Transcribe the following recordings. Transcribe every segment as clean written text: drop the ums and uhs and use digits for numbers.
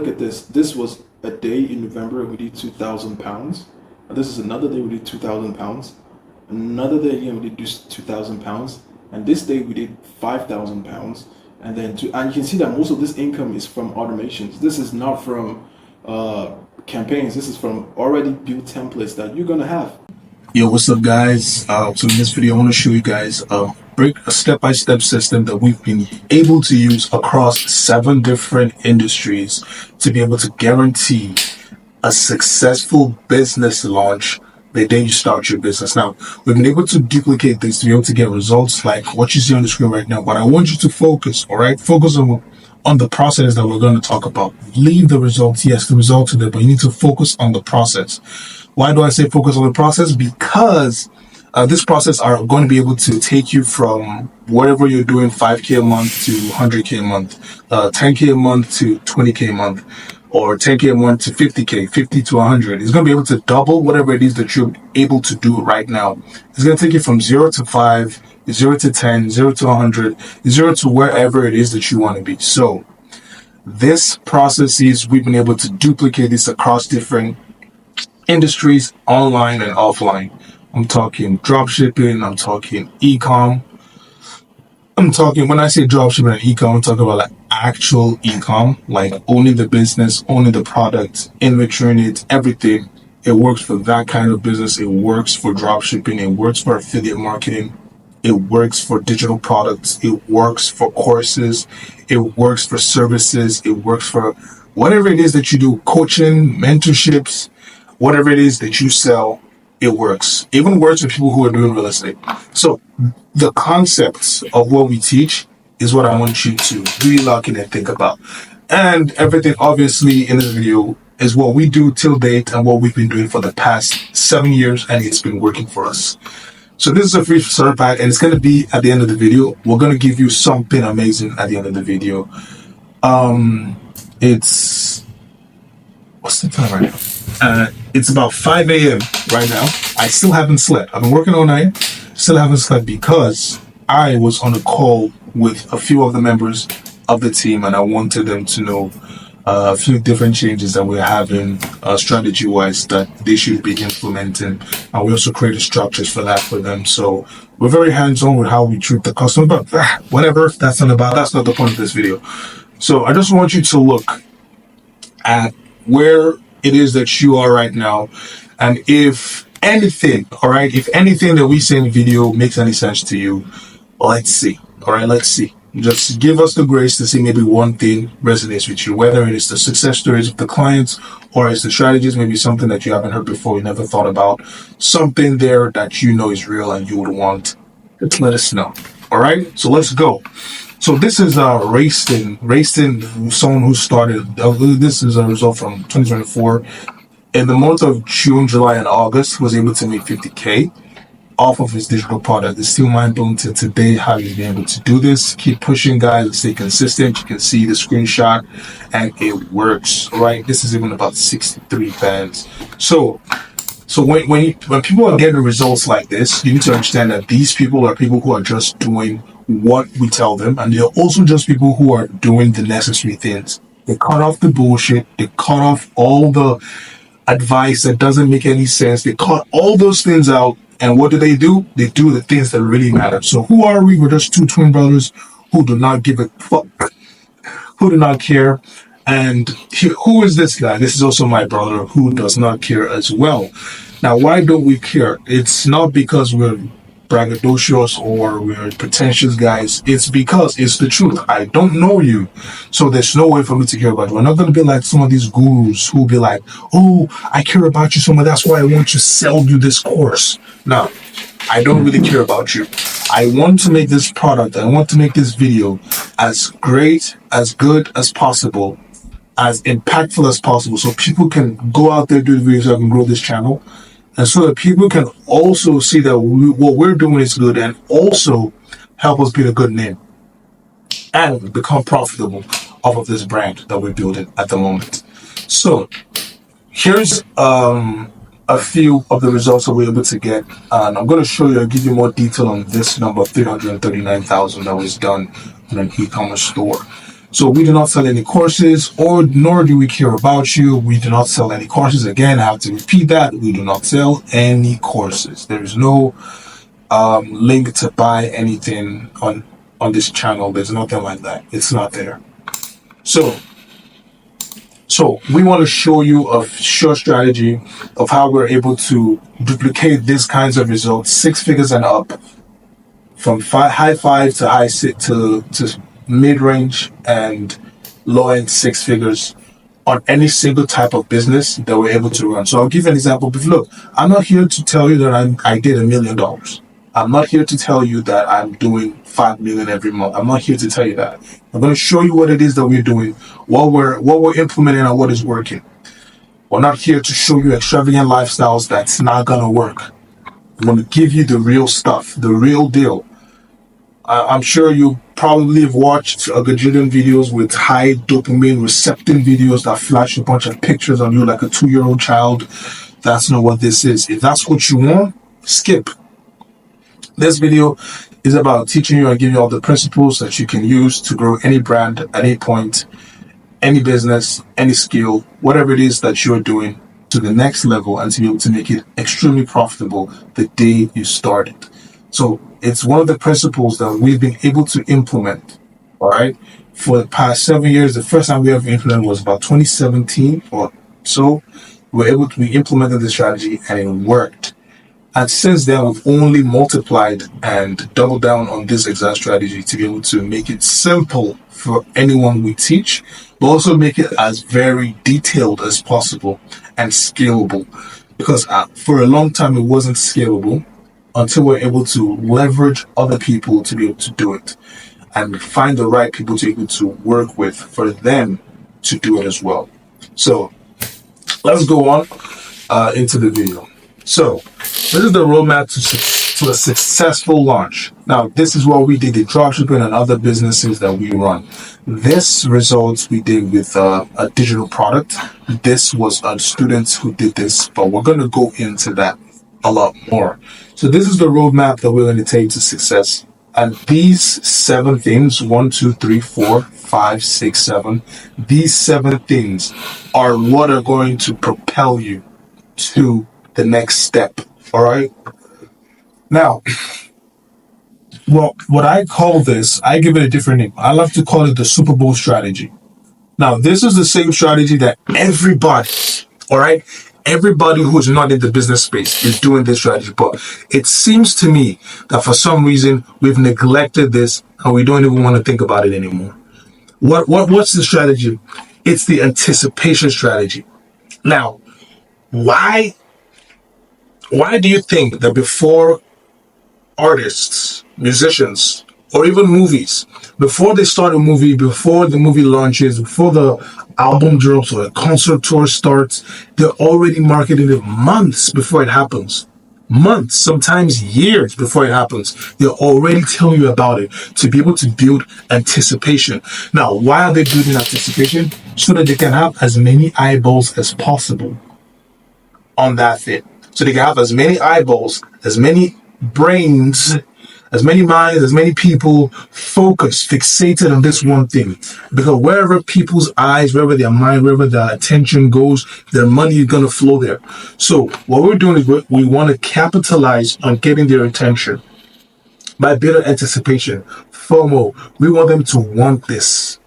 look at this. This was a day in November we did 2,000 pounds. This is another day we did 2,000 pounds. Another day again we did 2,000 pounds. And this day we did 5,000 pounds. And then and you can see that most of this income is from automations. This is not from campaigns. This is from already built templates that you're gonna have. Yo, what's up, guys? So in this video, I want to show you guys a step-by-step system that we've been able to use across 7 different industries to be able to guarantee a successful business launch the day you start your business. Now, we've been able to duplicate this to be able to get results like what you see on the screen right now. But I want you to focus, all right? Focus on the process that we're going to talk about. Leave the results. Yes, the results are there, but you need to focus on the process. Why do I say focus on the process? Because this process are going to be able to take you from whatever you're doing, 5K a month to 100K a month, 10K a month to 20K a month, or 10K a month to 50K, 50 to 100. It's going to be able to double whatever it is that you're able to do right now. It's going to take you from 0 to 5, 0 to 10, 0 to 100, 0 to wherever it is that you want to be. So this process is, we've been able to duplicate this across different industries, online and offline. I'm talking drop shipping, I'm talking e-com. I'm talking, when I say drop shipping and e-com, I'm talking about like actual e-com, like owning the business, owning the product, inventorying it, everything. It works for that kind of business. It works for drop shipping. It works for affiliate marketing. It works for digital products. It works for courses. It works for services. It works for whatever it is that you do, coaching, mentorships, whatever it is that you sell, it works. Even works for people who are doing real estate. So the concepts of what we teach is what I want you to really lock in and think about. And everything obviously in this video is what we do till date and what we've been doing for the past 7 years, and it's been working for us. So this is a free starter pack, and it's going to be at the end of the video. We're going to give you something amazing at the end of the video. It's, what's the time right now? It's about 5 a.m. right now. I still haven't slept. I've been working all night. Still haven't slept because I was on a call with a few of the members of the team, and I wanted them to know a few different changes that we're having strategy-wise that they should be implementing. And we also created structures for that for them. So we're very hands-on with how we treat the customer, but whatever, that's not the point of this video. So I just want you to look at where it is that you are right now, and if anything, all right, if anything that we say in the video makes any sense to you, let's see. All right, let's see. Just give us the grace to see maybe one thing resonates with you, whether it is the success stories of the clients or it's the strategies, maybe something that you haven't heard before, you never thought about, something there that you know is real and you would want. Just let us know. All right, so let's go. So this is Rayston, someone who started, this is a result from 2024. In the month of June, July, and August, was able to make 50K off of his digital product. It's still mind-blowing to today how he's been able to do this. Keep pushing, guys, and stay consistent. You can see the screenshot, and it works, right? This is even about 63 fans. So when people are getting results like this, you need to understand that these people are people who are just doing what we tell them, and they're also just people who are doing the necessary things. They cut off the bullshit. They cut off all the advice that doesn't make any sense. They cut all those things out, and what do? They do the things that really matter. So who are we? We're just 2 twin brothers who do not give a fuck, who do not care. And who is this guy? This is also my brother who does not care as well. Now, why don't we care? It's not because we're braggadocious or we're pretentious guys. It's because it's the truth. I don't know you, so there's no way for me to care about you. We're not going to be like some of these gurus who be like, oh, I care about you so much, that's why I want to sell you this course. No, I don't really care about you. I want to make this product, I want to make this video as great, as good as possible, as impactful as possible, so people can go out there, do the videos, so I can grow this channel. And so that people can also see that what we're doing is good, and also help us build a good name and become profitable off of this brand that we're building at the moment. So here's a few of the results that we're able to get, and I'm going to show you, I'll give you more detail on this number, 339,000 that was done in an e-commerce store. So we do not sell any courses, or nor do we care about you. We do not sell any courses. Again, I have to repeat that. We do not sell any courses. There is no link to buy anything on this channel. There's nothing like that. It's not there. So we want to show you a short strategy of how we're able to duplicate these kinds of results, 6 figures and up, from high five to high six to mid range and low end 6 figures on any single type of business that we're able to run. So I'll give you an example. But look, I'm not here to tell you that I did $1 million. I'm not here to tell you that I'm doing 5 million every month. I'm not here to tell you that. I'm going to show you what it is that we're doing, what we're implementing, and what is working. We're not here to show you extravagant lifestyles that's not going to work. I'm going to give you the real stuff, the real deal. I'm sure you probably have watched a gajillion videos with high dopamine receptive videos that flash a bunch of pictures on you like a 2-year-old child. That's not what this is. If that's what you want, skip. This video is about teaching you and giving you all the principles that you can use to grow any brand at any point, any business, any skill, whatever it is that you're doing, to the next level, and to be able to make it extremely profitable the day you started. So it's one of the principles that we've been able to implement, all right, for the past 7 years. The first time we ever implemented was about 2017 or so. We implemented this strategy and it worked. And since then, we've only multiplied and doubled down on this exact strategy to be able to make it simple for anyone we teach, but also make it as very detailed as possible and scalable. Because for a long time, it wasn't scalable until we're able to leverage other people to be able to do it and find the right people to be able to work with for them to do it as well. So let's go on into the video. So this is the roadmap to a successful launch. Now, this is what we did in dropshipping and other businesses that we run. This results we did with a digital product. This was students who did this, but we're going to go into that a lot more. So this is the roadmap that we're going to take to success. And these 7 things, 1, 2, 3, 4, 5, 6, 7, these 7 things are what are going to propel you to the next step. All right. Now, well, what I call this, I give it a different name. I love to call it the Super Bowl strategy. Now, this is the same strategy that everybody, all right, everybody who's not in the business space is doing this strategy. But it seems to me that for some reason we've neglected this and we don't even want to think about it anymore. What's the strategy? It's the anticipation strategy. Now, why do you think that before artists, musicians, or even movies, before they start a movie, before the movie launches, before the album drops or a concert tour starts, they're already marketing it months before it happens? Months, sometimes years before it happens. They're already telling you about it to be able to build anticipation. Now, why are they building anticipation? So that they can have as many eyeballs as possible on that thing. So they can have as many eyeballs, as many brains, as many minds, as many people focused, fixated on this one thing. Because wherever people's eyes, wherever their mind, wherever their attention goes, their money is going to flow there. So what we're doing is we want to capitalize on getting their attention by building anticipation, FOMO. We want them to want this.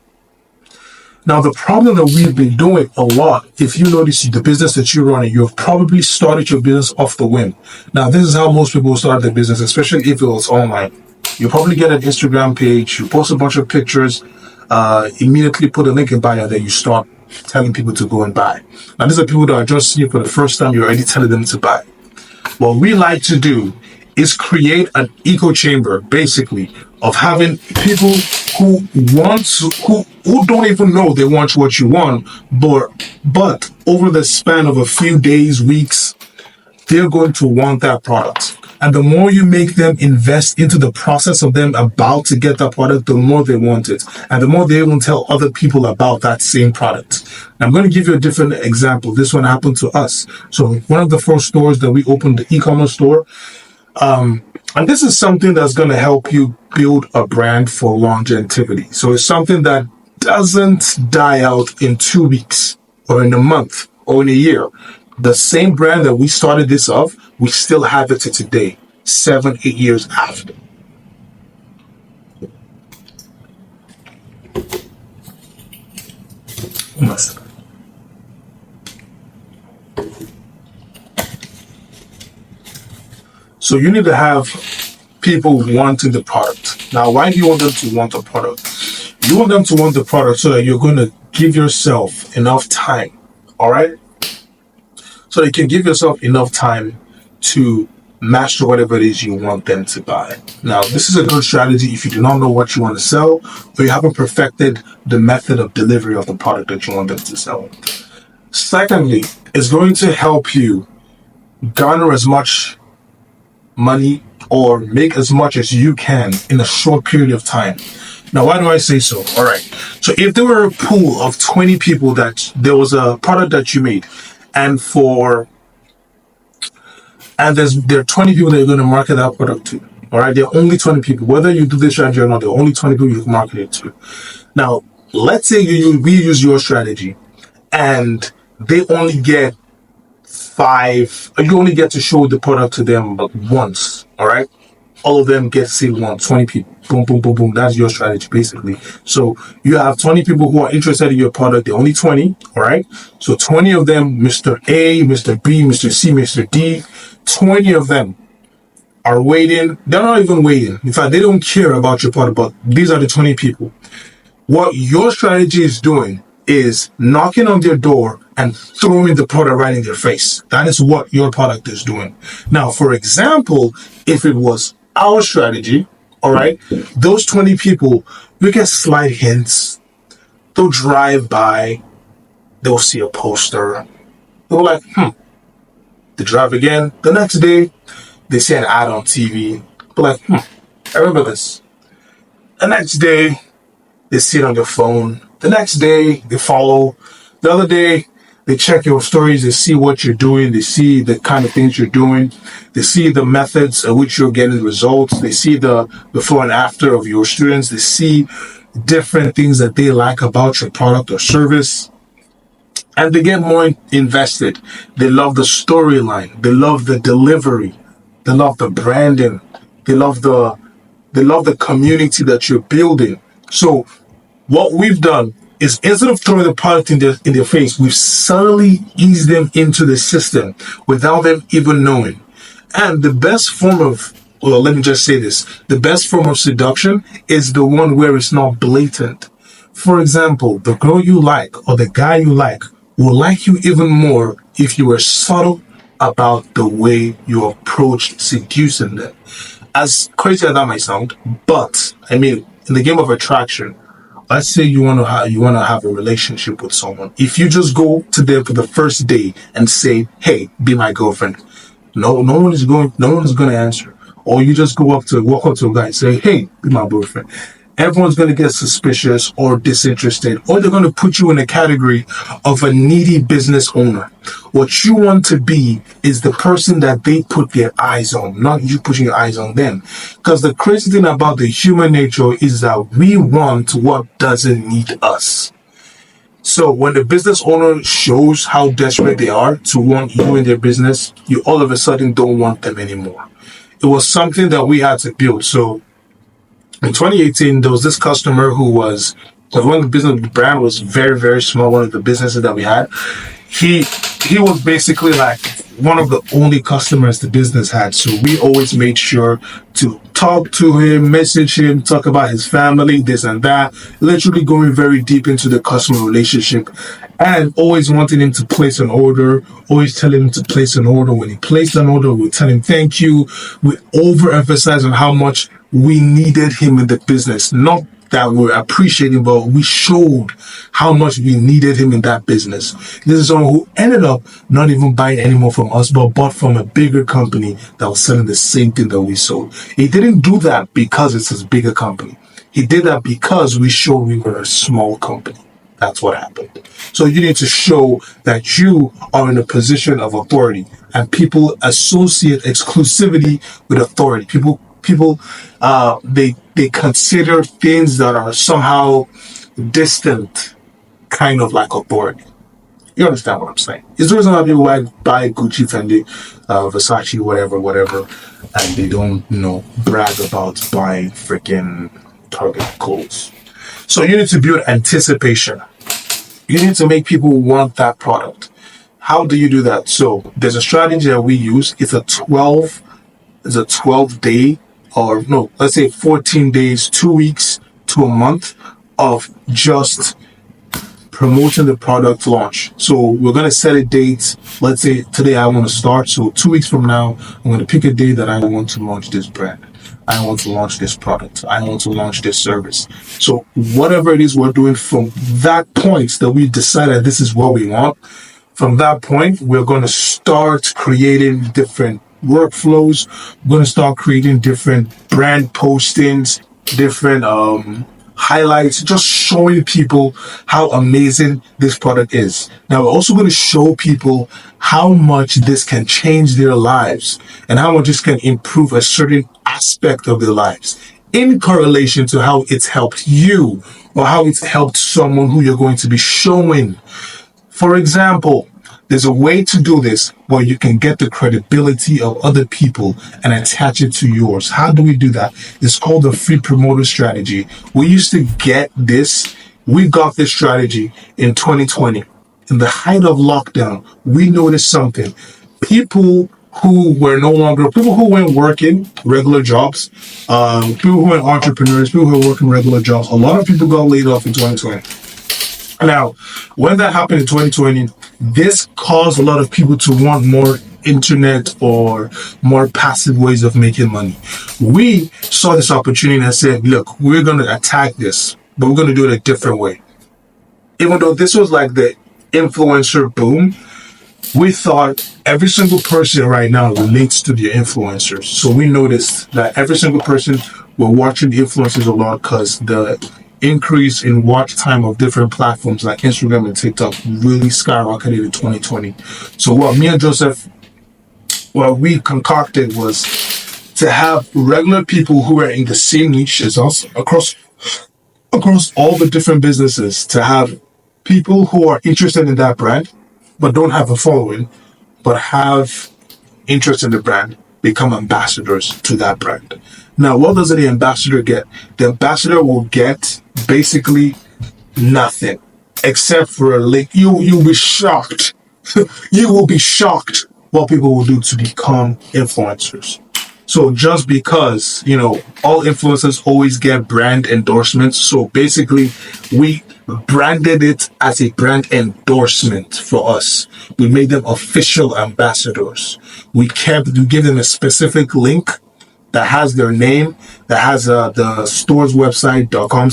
Now, the problem that we've been doing a lot, if you notice the business that you're running, you've probably started your business off the whim. Now, this is how most people start their business, especially if it was online. You probably get an Instagram page, you post a bunch of pictures, immediately put a link in bio, then you start telling people to go and buy. Now, these are people that are just seeing for the first time, you're already telling them to buy. What we like to do is create an echo chamber, basically, of having people who don't even know they want what you want, but over the span of a few days, weeks, they're going to want that product. And the more you make them invest into the process of them about to get that product, the more they want it. And the more they will tell other people about that same product. I'm going to give you a different example. This one happened to us. So one of the first stores that we opened, the e-commerce store, and this is something that's going to help you build a brand for longevity. So it's something that doesn't die out in 2 weeks or in a month or in a year. The same brand that we started this off, we still have it to today, 7, 8 years after. So you need to have people wanting the product. Now, why do you want them to want the product? You want them to want the product so that you're going to give yourself enough time, all right? So that you can give yourself enough time to master whatever it is you want them to buy. Now, this is a good strategy if you do not know what you want to sell or you haven't perfected the method of delivery of the product that you want them to sell. Secondly, it's going to help you garner as much money or make as much as you can in a short period of time. Now, why do I say so? All right. So if there were a pool of 20 people that there was a product that you made and there are 20 people that you're going to market that product to. All right. There are only 20 people, whether you do this strategy or not, there are only 20 people you can market it to. Now, let's say we use your strategy and they only get 5, you only get to show the product to them once, all right? All of them get to see once, 20 people, boom, boom, boom, boom. That's your strategy, basically. So you have 20 people who are interested in your product. They're only 20, all right? So 20 of them, Mr. A, Mr. B, Mr. C, Mr. D, 20 of them are waiting. They're not even waiting. In fact, they don't care about your product, but these are the 20 people. What your strategy is doing is knocking on their door and throwing the product right in their face. That is what your product is doing. Now, for example, if it was our strategy, all right, those 20 people, you get slight hints. They'll drive by, they'll see a poster. They're like, They drive again. The next day, they see an ad on TV. They're like, I remember this. The next day, they see it on their phone. The next day, they follow. The other day, they check your stories. They see what you're doing. They see the kind of things you're doing. They see the methods at which you're getting results. They see the before and after of your students. They see different things that they like about your product or service. And they get more invested. They love the storyline. They love the delivery. They love the branding. They love the community that you're building. So what we've done is instead of throwing the product in their face, we've subtly eased them into the system without them even knowing. And the best form of, well, let me just say this, the best form of seduction is the one where it's not blatant. For example, the girl you like or the guy you like will like you even more if you were subtle about the way you approached seducing them. As crazy as that might sound, but I mean, in the game of attraction, let's say you want to have a relationship with someone. If you just go to them for the first day and say, "Hey, be my girlfriend," no one is going to answer. Or you just walk up to a guy and say, "Hey, be my boyfriend." Everyone's going to get suspicious or disinterested, or they're going to put you in a category of a needy business owner. What you want to be is the person that they put their eyes on, not you putting your eyes on them. Because the crazy thing about the human nature is that we want what doesn't need us. So when the business owner shows how desperate they are to want you in their business, you all of a sudden don't want them anymore. It was something that we had to build. So in 2018, there was this customer who was, one of the business, the brand was very, very small, one of the businesses that we had. He was basically like one of the only customers the business had. So we always made sure to talk to him, message him, talk about his family, this and that, literally going very deep into the customer relationship and always wanting him to place an order, always telling him to place an order. When he placed an order, we tell him thank you. We overemphasize on how much we needed him in the business. Not that we're appreciating, but we showed how much we needed him in that business. This is someone who ended up not even buying anymore from us, but bought from a bigger company that was selling the same thing that we sold. He didn't do that because it's a bigger company. He did that because we showed we were a small company. That's what happened. So you need to show that you are in a position of authority, and people associate exclusivity with authority. People they consider things that are somehow distant kind of like authority. You understand what I'm saying? It's the reason why people buy Gucci, Fendi, Versace, whatever, and they don't, brag about buying freaking Target clothes. So you need to build anticipation. You need to make people want that product. How do you do that? So there's a strategy that we use. It's a 12 day, or no, let's say 14 days, 2 weeks to a month of just promoting the product launch. So we're going to set a date. Let's say today I want to start. So 2 weeks from now, I'm going to pick a day that I want to launch this brand. I want to launch this product. I want to launch this service. So whatever it is we're doing from that point that we decided this is what we want, from that point, we're going to start creating different workflows. We're going to start creating different brand postings, different highlights, just showing people how amazing this product is. Now, we're also going to show people how much this can change their lives and how much this can improve a certain aspect of their lives in correlation to how it's helped you or how it's helped someone who you're going to be showing. For example, there's a way to do this where you can get the credibility of other people and attach it to yours. How do we do that? It's called the free promoter strategy. We used to get this. We got this strategy in 2020. In the height of lockdown, we noticed something. People who weren't working regular jobs, people who were entrepreneurs, people who were working regular jobs, a lot of people got laid off in 2020. Now, when that happened in 2020, this caused a lot of people to want more internet or more passive ways of making money. We saw this opportunity and said, look, we're going to attack this, but we're going to do it a different way. Even though this was like the influencer boom, we thought every single person right now relates to the influencers. So we noticed that every single person were watching the influencers a lot because the increase in watch time of different platforms like Instagram and TikTok really skyrocketed in 2020. So what me and Joseph, what we concocted was to have regular people who are in the same niche as us across all the different businesses, to have people who are interested in that brand but don't have a following but have interest in the brand become ambassadors to that brand. Now, what does the ambassador get? The ambassador will get basically nothing except for a link. You'll be shocked. You will be shocked what people will do to become influencers. So just because, all influencers always get brand endorsements. So basically, we branded it as a brand endorsement for us. We made them official ambassadors. We gave them a specific link that has their name, that has the store's website.com/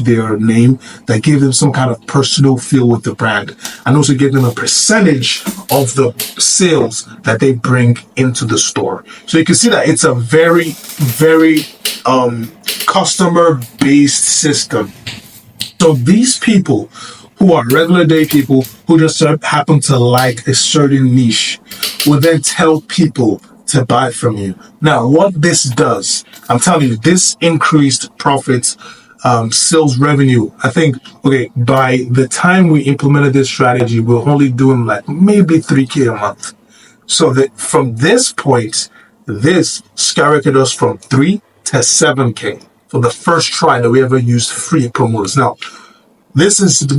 their name, that gave them some kind of personal feel with the brand, and also give them a percentage of the sales that they bring into the store. So you can see that it's a very, very customer-based system. So these people who are regular day people who just happen to like a certain niche will then tell people to buy from you. Now, what this does, I'm telling you, this increased profits, sales revenue. I think, by the time we implemented this strategy, we're only doing like maybe $3,000 a month. So that from this point, this skyrocketed us from 3 to 7K for the first try that we ever used free promoters. Now, we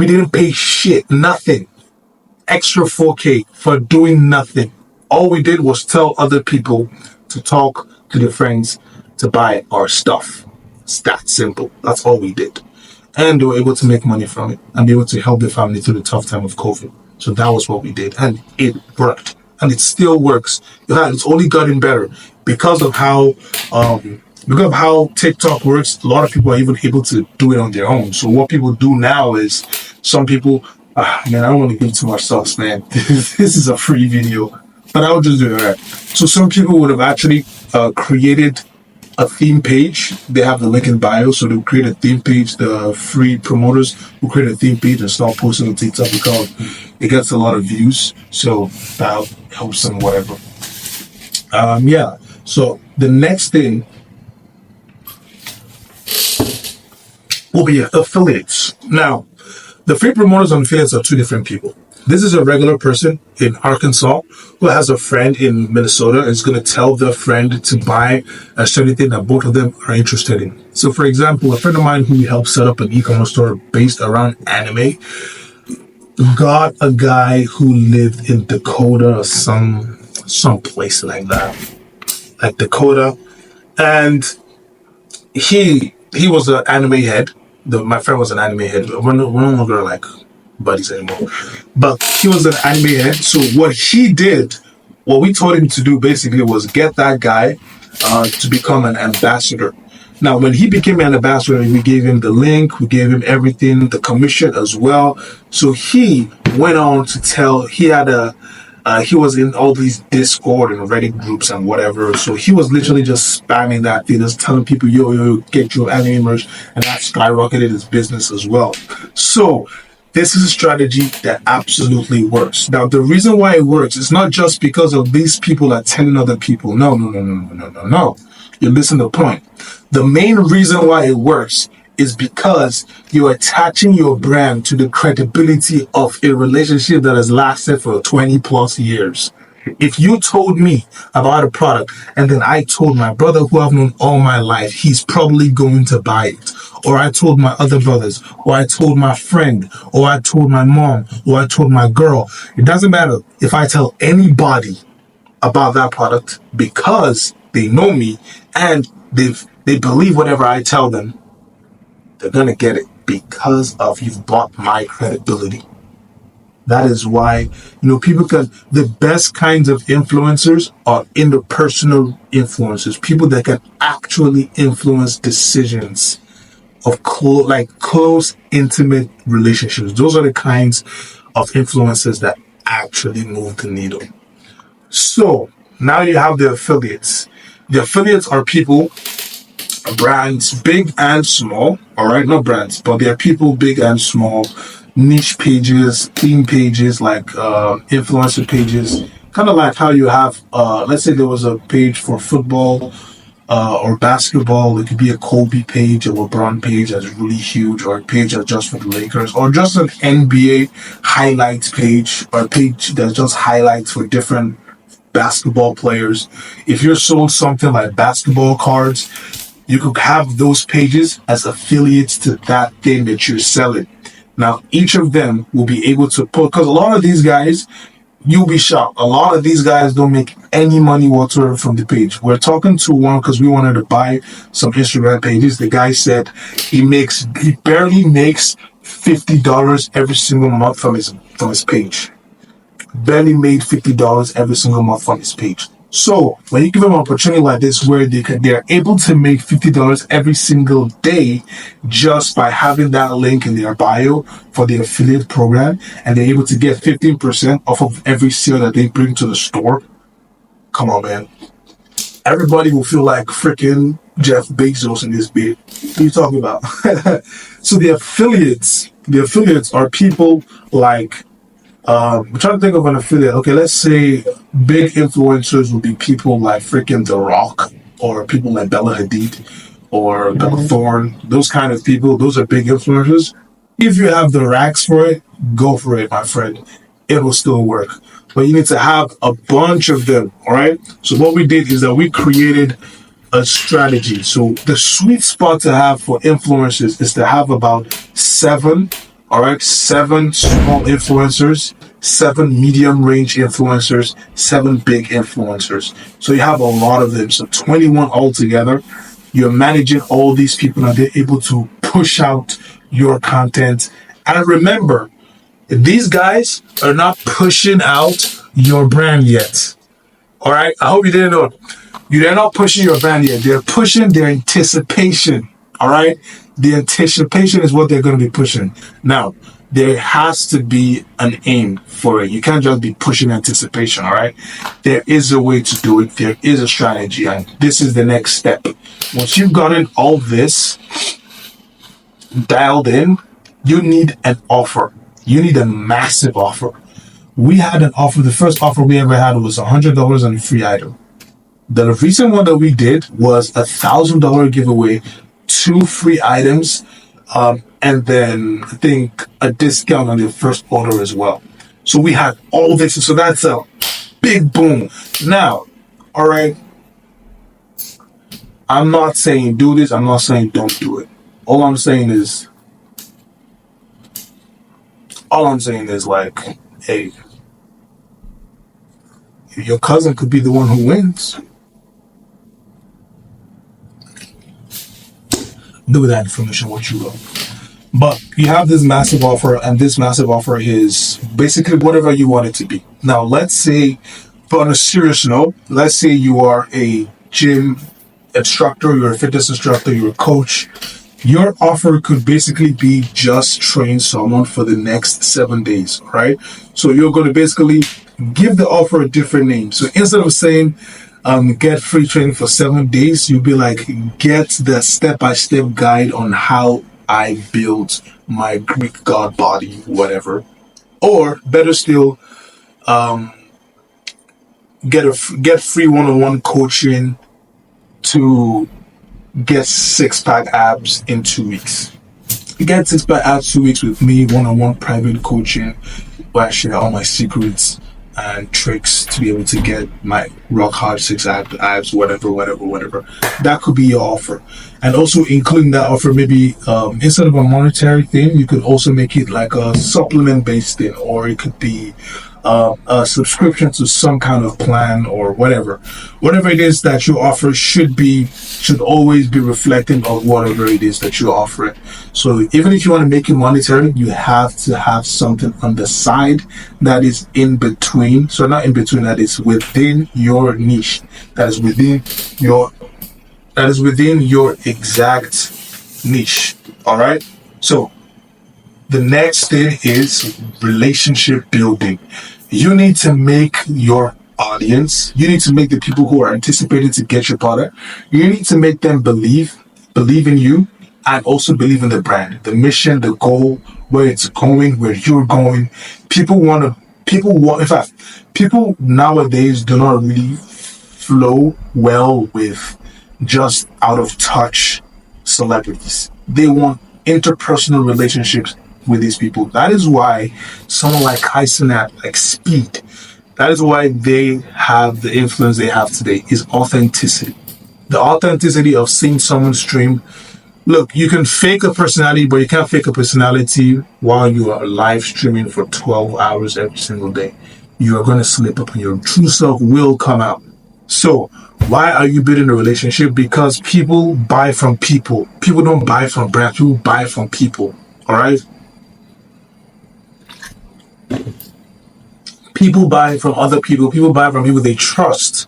didn't pay shit, nothing. Extra 4K for doing nothing. All we did was tell other people to talk to their friends to buy our stuff. It's that simple. That's all we did. And they were able to make money from it and be able to help their family through the tough time of COVID. So that was what we did. And it worked. And it still works. It's only gotten better because of how TikTok works. A lot of people are even able to do it on their own. So what people do now is some people, I don't want to give too much sauce, man. This is a free video. But I'll just do it right. So some people would have actually created a theme page. They have the link in bio, so they'll create a theme page. The free promoters will create a theme page and start posting on TikTok because it gets a lot of views. So that helps them, whatever. So the next thing will be affiliates. Now, the free promoters and affiliates are two different people. This is a regular person in Arkansas who has a friend in Minnesota and is going to tell their friend to buy a certain thing that both of them are interested in. So, for example, a friend of mine who helped set up an e-commerce store based around anime got a guy who lived in Dakota or some place like that, like Dakota, and he was an anime head. My friend was an anime head. We're no longer like buddies anymore. But he was an anime head. So what we told him to do basically was get that guy to become an ambassador. Now, when he became an ambassador, we gave him the link, we gave him everything, the commission as well. So he went on to tell, he was in all these Discord and Reddit groups and whatever. So he was literally just spamming that thing, just telling people, yo, get your anime merch. And that skyrocketed his business as well. So this is a strategy that absolutely works. Now, the reason why it works is not just because of these people attending other people. No. You're missing the point. The main reason why it works is because you're attaching your brand to the credibility of a relationship that has lasted for 20 plus years. If you told me about a product and then I told my brother who I've known all my life, he's probably going to buy it. Or I told my other brothers, or I told my friend, or I told my mom, or I told my girl. It doesn't matter if I tell anybody about that product because they know me and they believe whatever I tell them. They're going to get it because of you've bought my credibility. That is why, the best kinds of influencers are interpersonal influencers, people that can actually influence decisions of close, intimate relationships. Those are the kinds of influencers that actually move the needle. So now you have the affiliates. The affiliates are people, brands big and small, all right, not brands, but they are people big and small, niche pages, theme pages, like influencer pages, kind of like how you have, let's say there was a page for football or basketball. It could be a Kobe page, a LeBron page that's really huge, or a page that's just for the Lakers, or just an NBA highlights page, or a page that's just highlights for different basketball players. If you're sold something like basketball cards, you could have those pages as affiliates to that thing that you're selling. Now, each of them will be able to put, because a lot of these guys, you'll be shocked. A lot of these guys don't make any money whatsoever from the page. We're talking to one because we wanted to buy some Instagram pages. The guy said he barely makes $50 every single month from his page. Barely made $50 every single month from his page. So when you give them an opportunity like this where they're able to make $50 every single day just by having that link in their bio for the affiliate program, and they're able to get 15% off of every sale that they bring to the store, come on, man. Everybody will feel like freaking Jeff Bezos in this bit. What are you talking about? So the affiliates are people like, I'm trying to think of an affiliate. Okay, let's say big influencers would be people like freaking The Rock, or people like Bella Hadid, or Bella Thorne. Those kind of people, those are big influencers. If you have the racks for it, go for it, my friend. It will still work. But you need to have a bunch of them, all right? So what we did is that we created a strategy. So the sweet spot to have for influencers is to have about 7 small influencers, 7 medium range influencers, 7 big influencers. So you have a lot of them. So 21 altogether. You're managing all these people and they're able to push out your content. And remember, these guys are not pushing out your brand yet. All right. I hope you didn't know. They're not pushing your brand yet. They're pushing their anticipation. All right. The anticipation is what they're going to be pushing. Now, there has to be an aim for it. You can't just be pushing anticipation, all right? There is a way to do it. There is a strategy, and this is the next step. Once you've gotten all this dialed in, you need an offer. You need a massive offer. We had an offer. The first offer we ever had was $100 and a free item. The recent one that we did was $1,000 giveaway, 2 free items, And then I think a discount on your first order as well. So we had all this. So that's a big boom. Now, all right, I'm not saying do this. I'm not saying don't do it. All I'm saying is like, hey, your cousin could be the one who wins. Do with that information what you will. But you have this massive offer, and this massive offer is basically whatever you want it to be. Now, let's say, but on a serious note, let's say you are a gym instructor, you're a fitness instructor, you're a coach. Your offer could basically be just train someone for the next 7 days, right? So you're going to basically give the offer a different name. So instead of saying, get free training for 7 days, you'll be like, get the step-by-step guide on how I built my Greek god body, whatever. Or better still, get free one-on-one coaching to get six-pack abs in 2 weeks. Get six-pack abs 2 weeks with me, one-on-one private coaching, where I share all my secrets and tricks to be able to get my rock hard six abs, whatever. That could be your offer. And also including that offer, maybe instead of a monetary thing, you could also make it like a supplement based thing, or it could be a subscription to some kind of plan or whatever it is that you offer should always be reflecting of whatever it is that you're offering. So even if you want to make it monetary, you have to have something on the side that is in between. So not in between, that is within your niche, that is within your exact niche. All right. So the next thing is relationship building. You need to make your audience, you need to make the people who are anticipating to get your product, you need to make them believe in you, and also believe in the brand, the mission, the goal, where it's going, where you're going. People nowadays do not really flow well with just out of touch celebrities. They want interpersonal relationships with these people. That is why someone like Kaizenat, like Speed, that is why they have the influence they have today, is authenticity. The authenticity of seeing someone stream. Look, you can fake a personality, but you can't fake a personality while you are live streaming for 12 hours every single day. You are going to slip up and your true self will come out. So why are you building a relationship? Because people buy from people. People don't buy from brands. People buy from people. All right? People buy from other people. People buy from people they trust.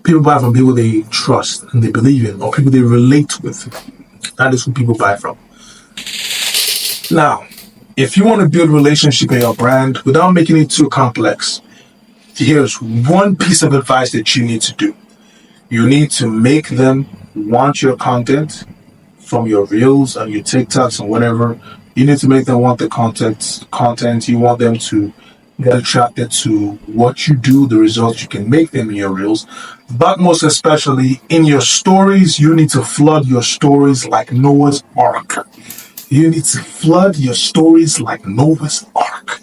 People buy from people they trust and they believe in, or people they relate with. That is who people buy from. Now, if you want to build a relationship in your brand without making it too complex, here's one piece of advice that you need to do. You need to make them want your content from your reels and your TikToks and whatever. You need to make them want the content. You want them to get attracted to what you do, the results you can make them in your reels. But most especially in your stories, you need to flood your stories like Noah's Ark. You need to flood your stories like Noah's Ark.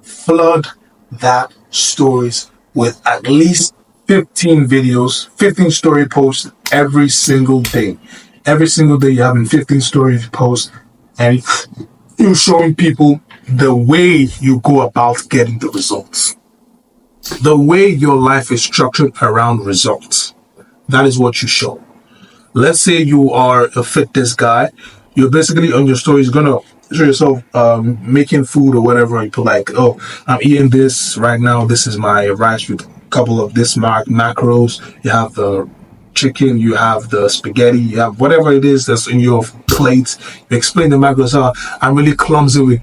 Flood that stories with at least 15 videos, 15 story posts every single day. Every single day you're having 15 story posts, and you're showing people the way you go about getting the results. The way your life is structured around results. That is what you show. Let's say you are a fitness guy. You're basically on your stories gonna show yourself making food or whatever, and you put like, oh, I'm eating this right now. This is my rice with a couple of this macros. You have the chicken, you have the spaghetti, you have whatever it is that's in your plate. You explain the macros. I'm really clumsy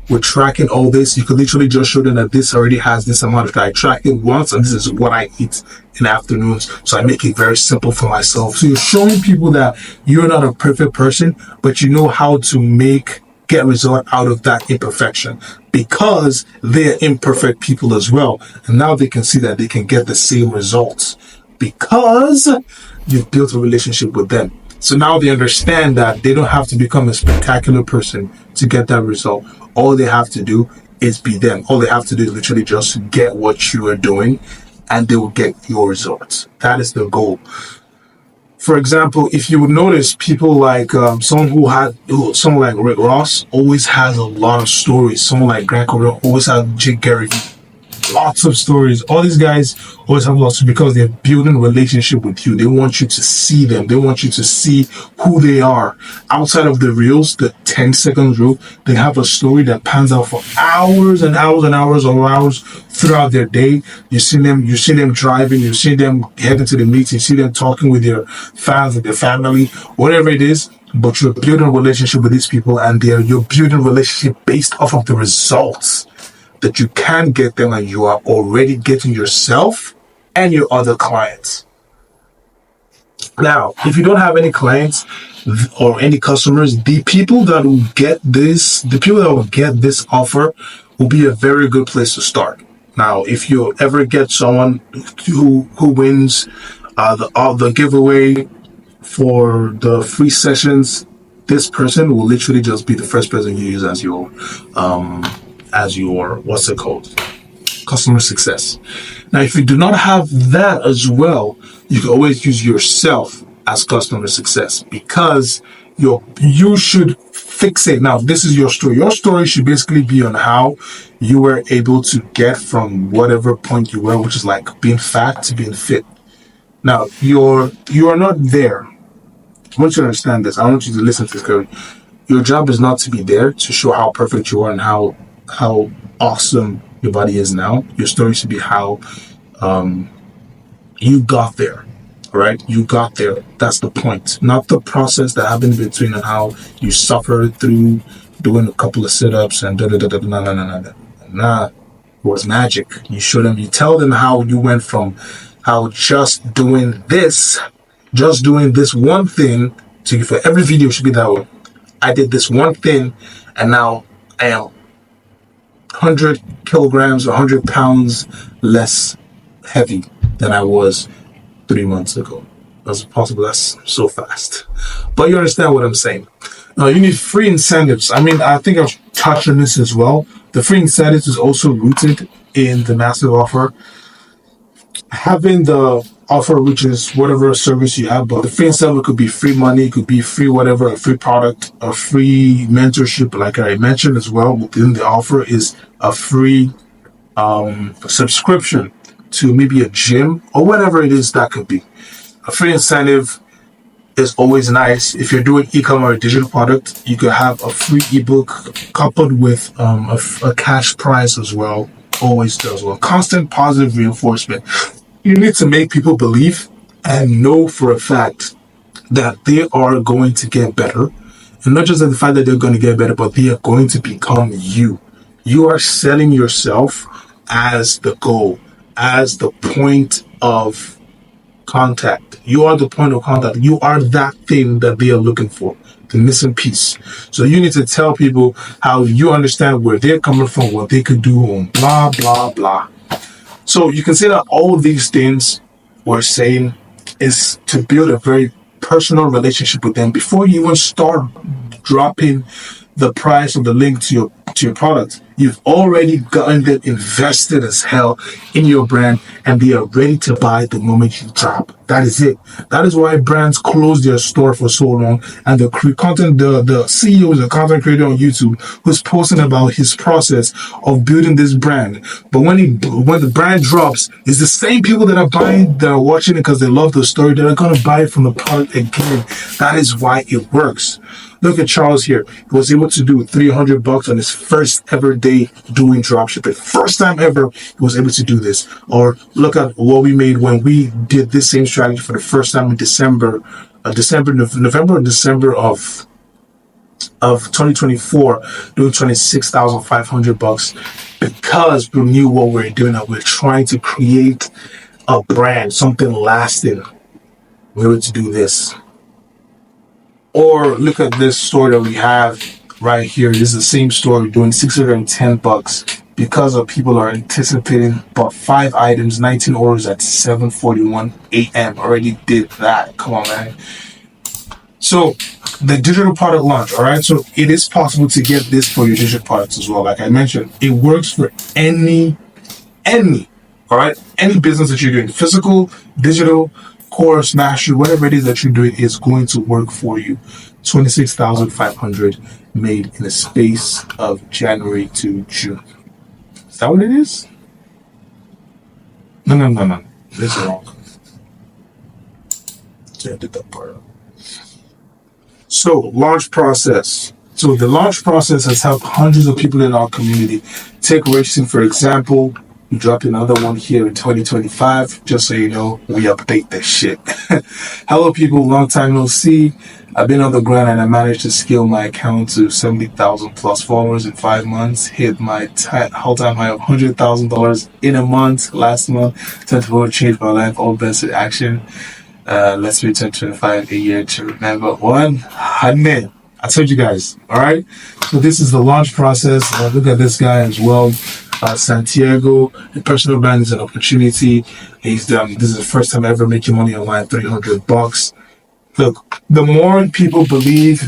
with tracking all this. You could literally just show them that this already has this amount of, I track it once, and this is what I eat in afternoons. So I make it very simple for myself. So you're showing people that you're not a perfect person, but you know how to get result out of that imperfection, because they're imperfect people as well. And now they can see that they can get the same results because you've built a relationship with them. So now they understand that they don't have to become a spectacular person to get that result. All they have to do is be them. All they have to do is literally just get what you are doing, and they will get your results. That is the goal. For example, if you would notice, people like someone like Rick Ross always has a lot of stories. Someone like Grant Cardone always has Jake Gary, lots of stories. All these guys always have lots because they're building a relationship with you. They want you to see them. They want you to see who they are. Outside of the reels, the 10-second reel, they have a story that pans out for hours and hours and hours or hours throughout their day. You see them driving, you see them heading to the meeting, you see them talking with their fans, with their family, whatever it is. But you're building a relationship with these people, and you're building a relationship based off of the results that you can get them, and you are already getting yourself and your other clients. Now, if you don't have any clients or any customers, the people that will get this offer will be a very good place to start. Now, if you ever get someone who wins the giveaway for the free sessions, this person will literally just be the first person you use as your what's it called, customer success. Now, if you do not have that as well, you can always use yourself as customer success, because you should fixate. Now, this is your story. Your story should basically be on how you were able to get from whatever point you were, which is like being fat, to being fit. Now, you are not there. I want you to understand this. I want you to listen to this clearly. Your job is not to be there to show how perfect you are and how awesome your body is now. Your story should be how you got there. All right, you got there. That's the point, not the process that happened between and how you suffered through doing a couple of sit-ups and Nah, it was magic. You show them, you tell them how you went from how just doing this one thing to, for every video should be that way. I did this one thing, and now I am 100 kilograms, 100 pounds less heavy than I was 3 months ago. That's possible. That's so fast. But you understand what I'm saying. You need free incentives. I mean, I think I've touched on this as well. The free incentives is also rooted in the massive offer. Having the offer, which is whatever service you have, but the free incentive could be free money, could be free whatever, a free product, a free mentorship, like I mentioned as well. Within the offer is a free subscription to maybe a gym or whatever it is that could be. A free incentive is always nice. If you're doing e-commerce or digital product, you could have a free ebook coupled with a cash prize as well. Always does well. Constant positive reinforcement. You need to make people believe and know for a fact that they are going to get better. And not just the fact that they're going to get better, but they are going to become you. You are selling yourself as the goal, as the point of contact. You are the point of contact. You are that thing that they are looking for, the missing piece. So you need to tell people how you understand where they're coming from, what they could do, and blah, blah, blah. So you can say that all of these things we're saying is to build a very personal relationship with them before you even start dropping the price of the link to your product. You've already gotten them invested as hell in your brand, and they are ready to buy the moment you drop. That is it. That is why brands close their store for so long, and the CEO is a content creator on YouTube who's posting about his process of building this brand. But when the brand drops, it's the same people that are watching it because they love the story, that are going to buy it from the product again. That is why it works. Look at Charles here. He was able to do $300 on his first ever day doing dropshipping. First time ever he was able to do this. Or look at what we made when we did this same strategy for the first time in November and December of 2024, doing $26,500 because we knew what we were doing and we were trying to create a brand, something lasting. We were to do this. Or look at this store that we have right here. This is the same store doing $610 because of people are anticipating about 5 items, 19 orders at 7:41 a.m. Already did that. Come on, man. So the digital product launch, all right. So it is possible to get this for your digital products as well. Like I mentioned, it works for any, all right, any business that you're doing, physical, digital, course, mastery, whatever it is that you're doing is going to work for you. 26,500 made in the space of January to June. Is that what it is? No. This is wrong. So I did that part. So, launch process. So, the launch process has helped hundreds of people in our community. Take Racing, for example. We dropped another one here in 2025. Just so you know, we update this shit. Hello, people. Long time no see. I've been on the grind and I managed to scale my account to 70,000 plus followers in 5 months. Hit my all-time high of $100,000 in a month last month. 24 changed my life. All best in action. Let's return 25 a year to remember 100. I told you guys, all right? So this is the launch process. Look at this guy as well. Santiago, the personal brand is an opportunity. This is the first time ever making money online, $300. Look, the more people believe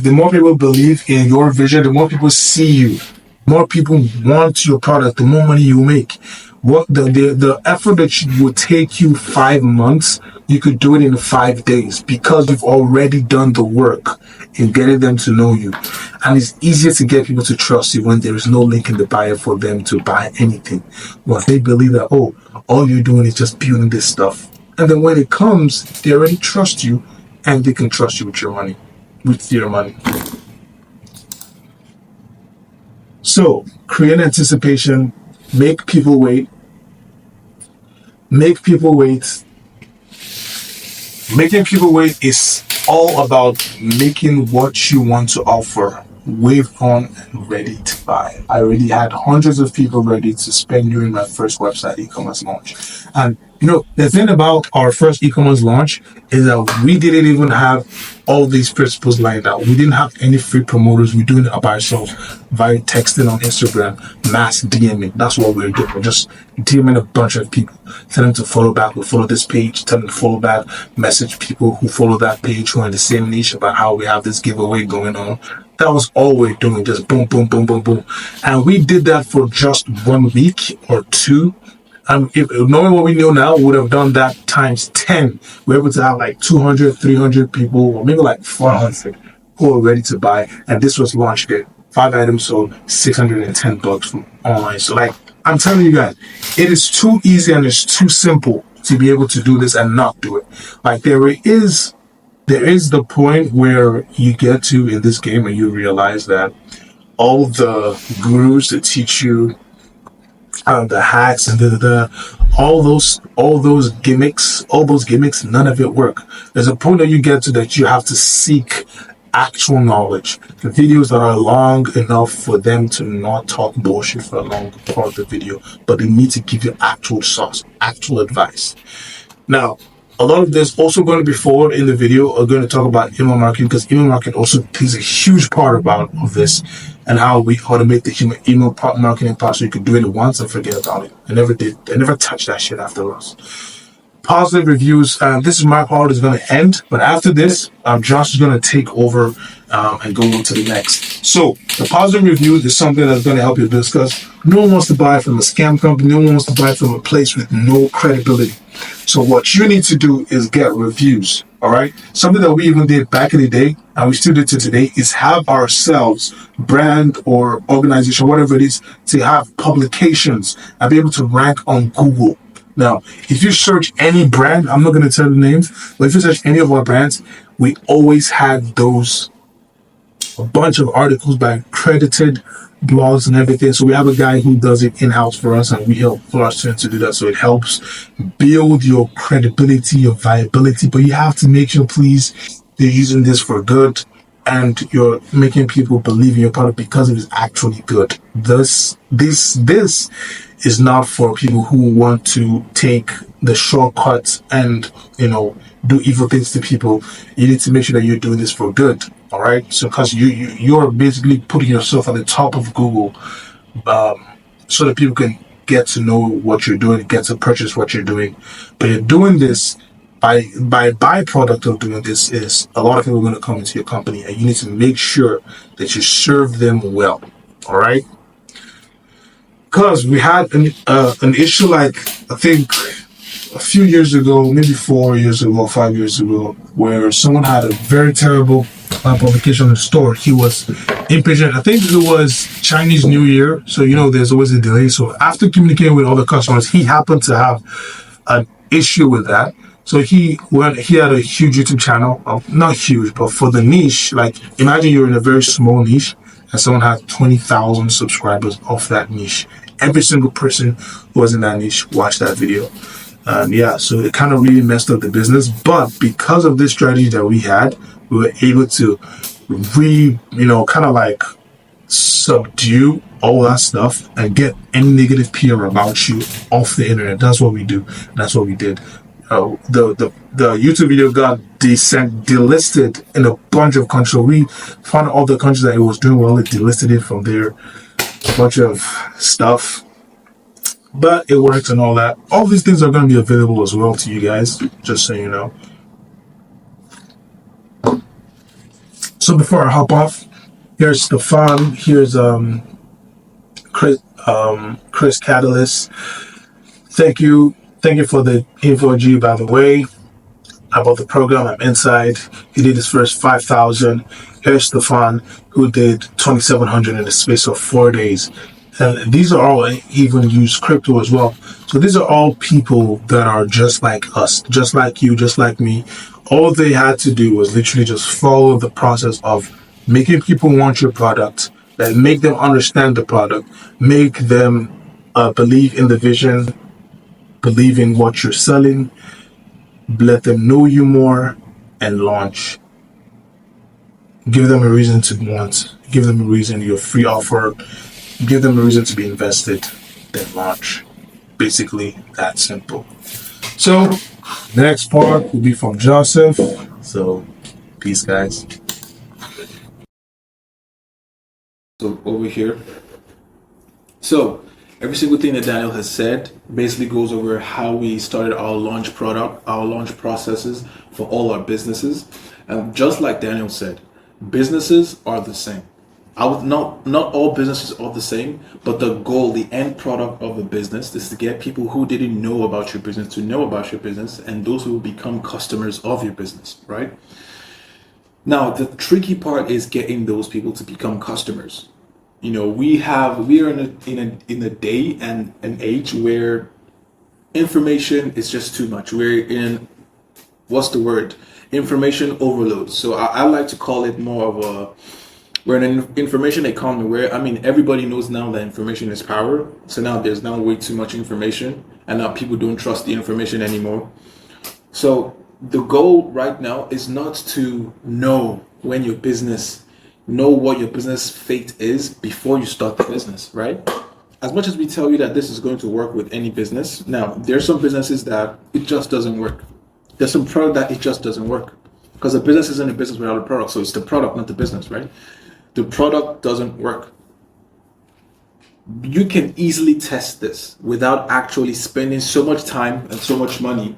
in your vision, the more people see you, more people want your product, the more money you make. What the effort that would take you 5 months, you could do it in 5 days because you've already done the work in getting them to know you. And it's easier to get people to trust you when there is no link in the bio for them to buy anything. Once they believe that, oh, all you're doing is just building this stuff. And then when it comes, they already trust you and they can trust you with your money. So, create anticipation, make people wait. Making people wait is all about making what you want to offer wave on and ready to buy. I already had hundreds of people ready to spend during my first website e-commerce launch. And the thing about our first e-commerce launch is that we didn't even have all these principles lined out. We didn't have any free promoters. We're doing it by ourselves via texting on Instagram, mass DMing. That's what we're doing. We're just DMing a bunch of people, tell them to follow back. We'll follow this page, tell them to follow back, message people who follow that page who are in the same niche about how we have this giveaway going on. That was all we're doing, just boom, boom, boom, boom, boom. And we did that for just 1 week or 2. If knowing what we know now, we would have done that times 10. We're able to have like 200, 300 people, or maybe like 400 who are ready to buy. And this was launch day. 5 items sold, $610 from online. So I'm telling you guys, it is too easy and it's too simple to be able to do this and not do it. There is the point where you get to in this game and you realize that all the gurus that teach you the hacks and all those gimmicks, none of it work. There's a point that you get to that you have to seek actual knowledge. The videos that are long enough for them to not talk bullshit for a long part of the video, but they need to give you actual sauce, actual advice. Now, a lot of this also going to be forward in the video. We're going to talk about email marketing because email marketing also plays a huge part of this and how we automate the email marketing part so you can do it once and forget about it. I never touched that shit after us. Positive reviews. This is my part is going to end, but after this, Josh is going to take over and go on to the next. So the positive reviews is something that's going to help you discuss. No one wants to buy from a scam company. No one wants to buy from a place with no credibility. So what you need to do is get reviews. All right. Something that we even did back in the day, and we still do to today, is have ourselves, brand or organization, whatever it is, to have publications and be able to rank on Google. Now, if you search any brand, I'm not going to tell the names, but if you search any of our brands, we always had a bunch of articles by accredited blogs and everything. So we have a guy who does it in-house for us, and we help for our students to do that. So it helps build your credibility, your viability, but you have to make sure, please, they're using this for good and you're making people believe in your product because it is actually good. This is not for people who want to take the shortcuts and, do evil things to people. You need to make sure that you're doing this for good. All right. So, because you're basically putting yourself at the top of Google, so that people can get to know what you're doing, get to purchase what you're doing. But you're doing this by byproduct of doing this is a lot of people are going to come into your company, and you need to make sure that you serve them well. All right, because we had an issue like I think a few years ago, maybe 4 years ago, 5 years ago, where someone had a very terrible publication in the store. He was impatient. I think it was Chinese New Year, so there's always a delay. So after communicating with all the customers, he happened to have an issue with that. So he had a huge YouTube channel, not huge, but for the niche. Like imagine you're in a very small niche, and someone had 20,000 subscribers off that niche. Every single person who was in that niche watched that video. So it kind of really messed up the business. But because of this strategy that we had, we were able to kind of like subdue all that stuff and get any negative PR about you off the internet. That's what we do. That's what we did. The YouTube video got delisted in a bunch of countries. We found all the countries that it was doing well. It delisted it from there. A bunch of stuff. But it works and all that. All these things are going to be available as well to you guys, just so you know. So before I hop off, here's Stefan. Here's Chris Catalyst. Thank you for the info, G, by the way, about the program. I'm inside. He did his first 5,000. Here's Stefan, who did 2,700 in the space of 4 days. And these are all even use crypto as well. So these are all people that are just like us, just like you, just like me. All they had to do was literally just follow the process of making people want your product, that make them understand the product, make them believe in the vision, believe in what you're selling, let them know you more, and launch. Give them a reason to want. Give them a reason, your free offer. Give them a reason to be invested, then launch. Basically, that simple. So, the next part will be from Joseph. So, peace, guys. So, over here. So, every single thing that Daniel has said basically goes over how we started our launch product, our launch processes for all our businesses. And just like Daniel said, businesses are the same. Not all businesses are the same, but the goal, the end product of a business is to get people who didn't know about your business to know about your business, and those who will become customers of your business, right? Now, the tricky part is getting those people to become customers. We are in a day and an age where information is just too much. We're in, information overload. So I like to call it more of we're in an information economy where, everybody knows now that information is power. So now there's now way too much information, and now people don't trust the information anymore. So the goal right now is not to know what your business fate is before you start the business, right? As much as we tell you that this is going to work with any business, now there's some businesses that it just doesn't work. There's some product that it just doesn't work, because a business isn't a business without a product. So it's the product, not the business, right? The product doesn't work. You can easily test this without actually spending so much time and so much money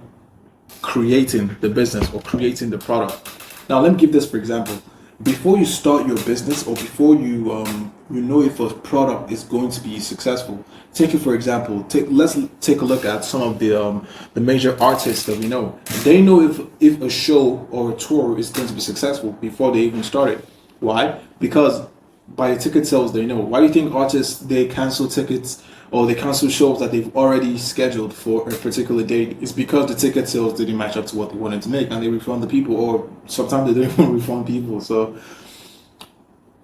creating the business or creating the product. Now, let me give this for example. Before you start your business, or before you know if a product is going to be successful, take it for example. Let's take a look at some of the major artists that we know. They know if a show or a tour is going to be successful before they even start it. Why? Because by the ticket sales they know. Why do you think artists, they cancel tickets or they cancel shows that they've already scheduled for a particular date? It's because the ticket sales didn't match up to what they wanted to make, and they refund the people, or sometimes they don't even refund people. So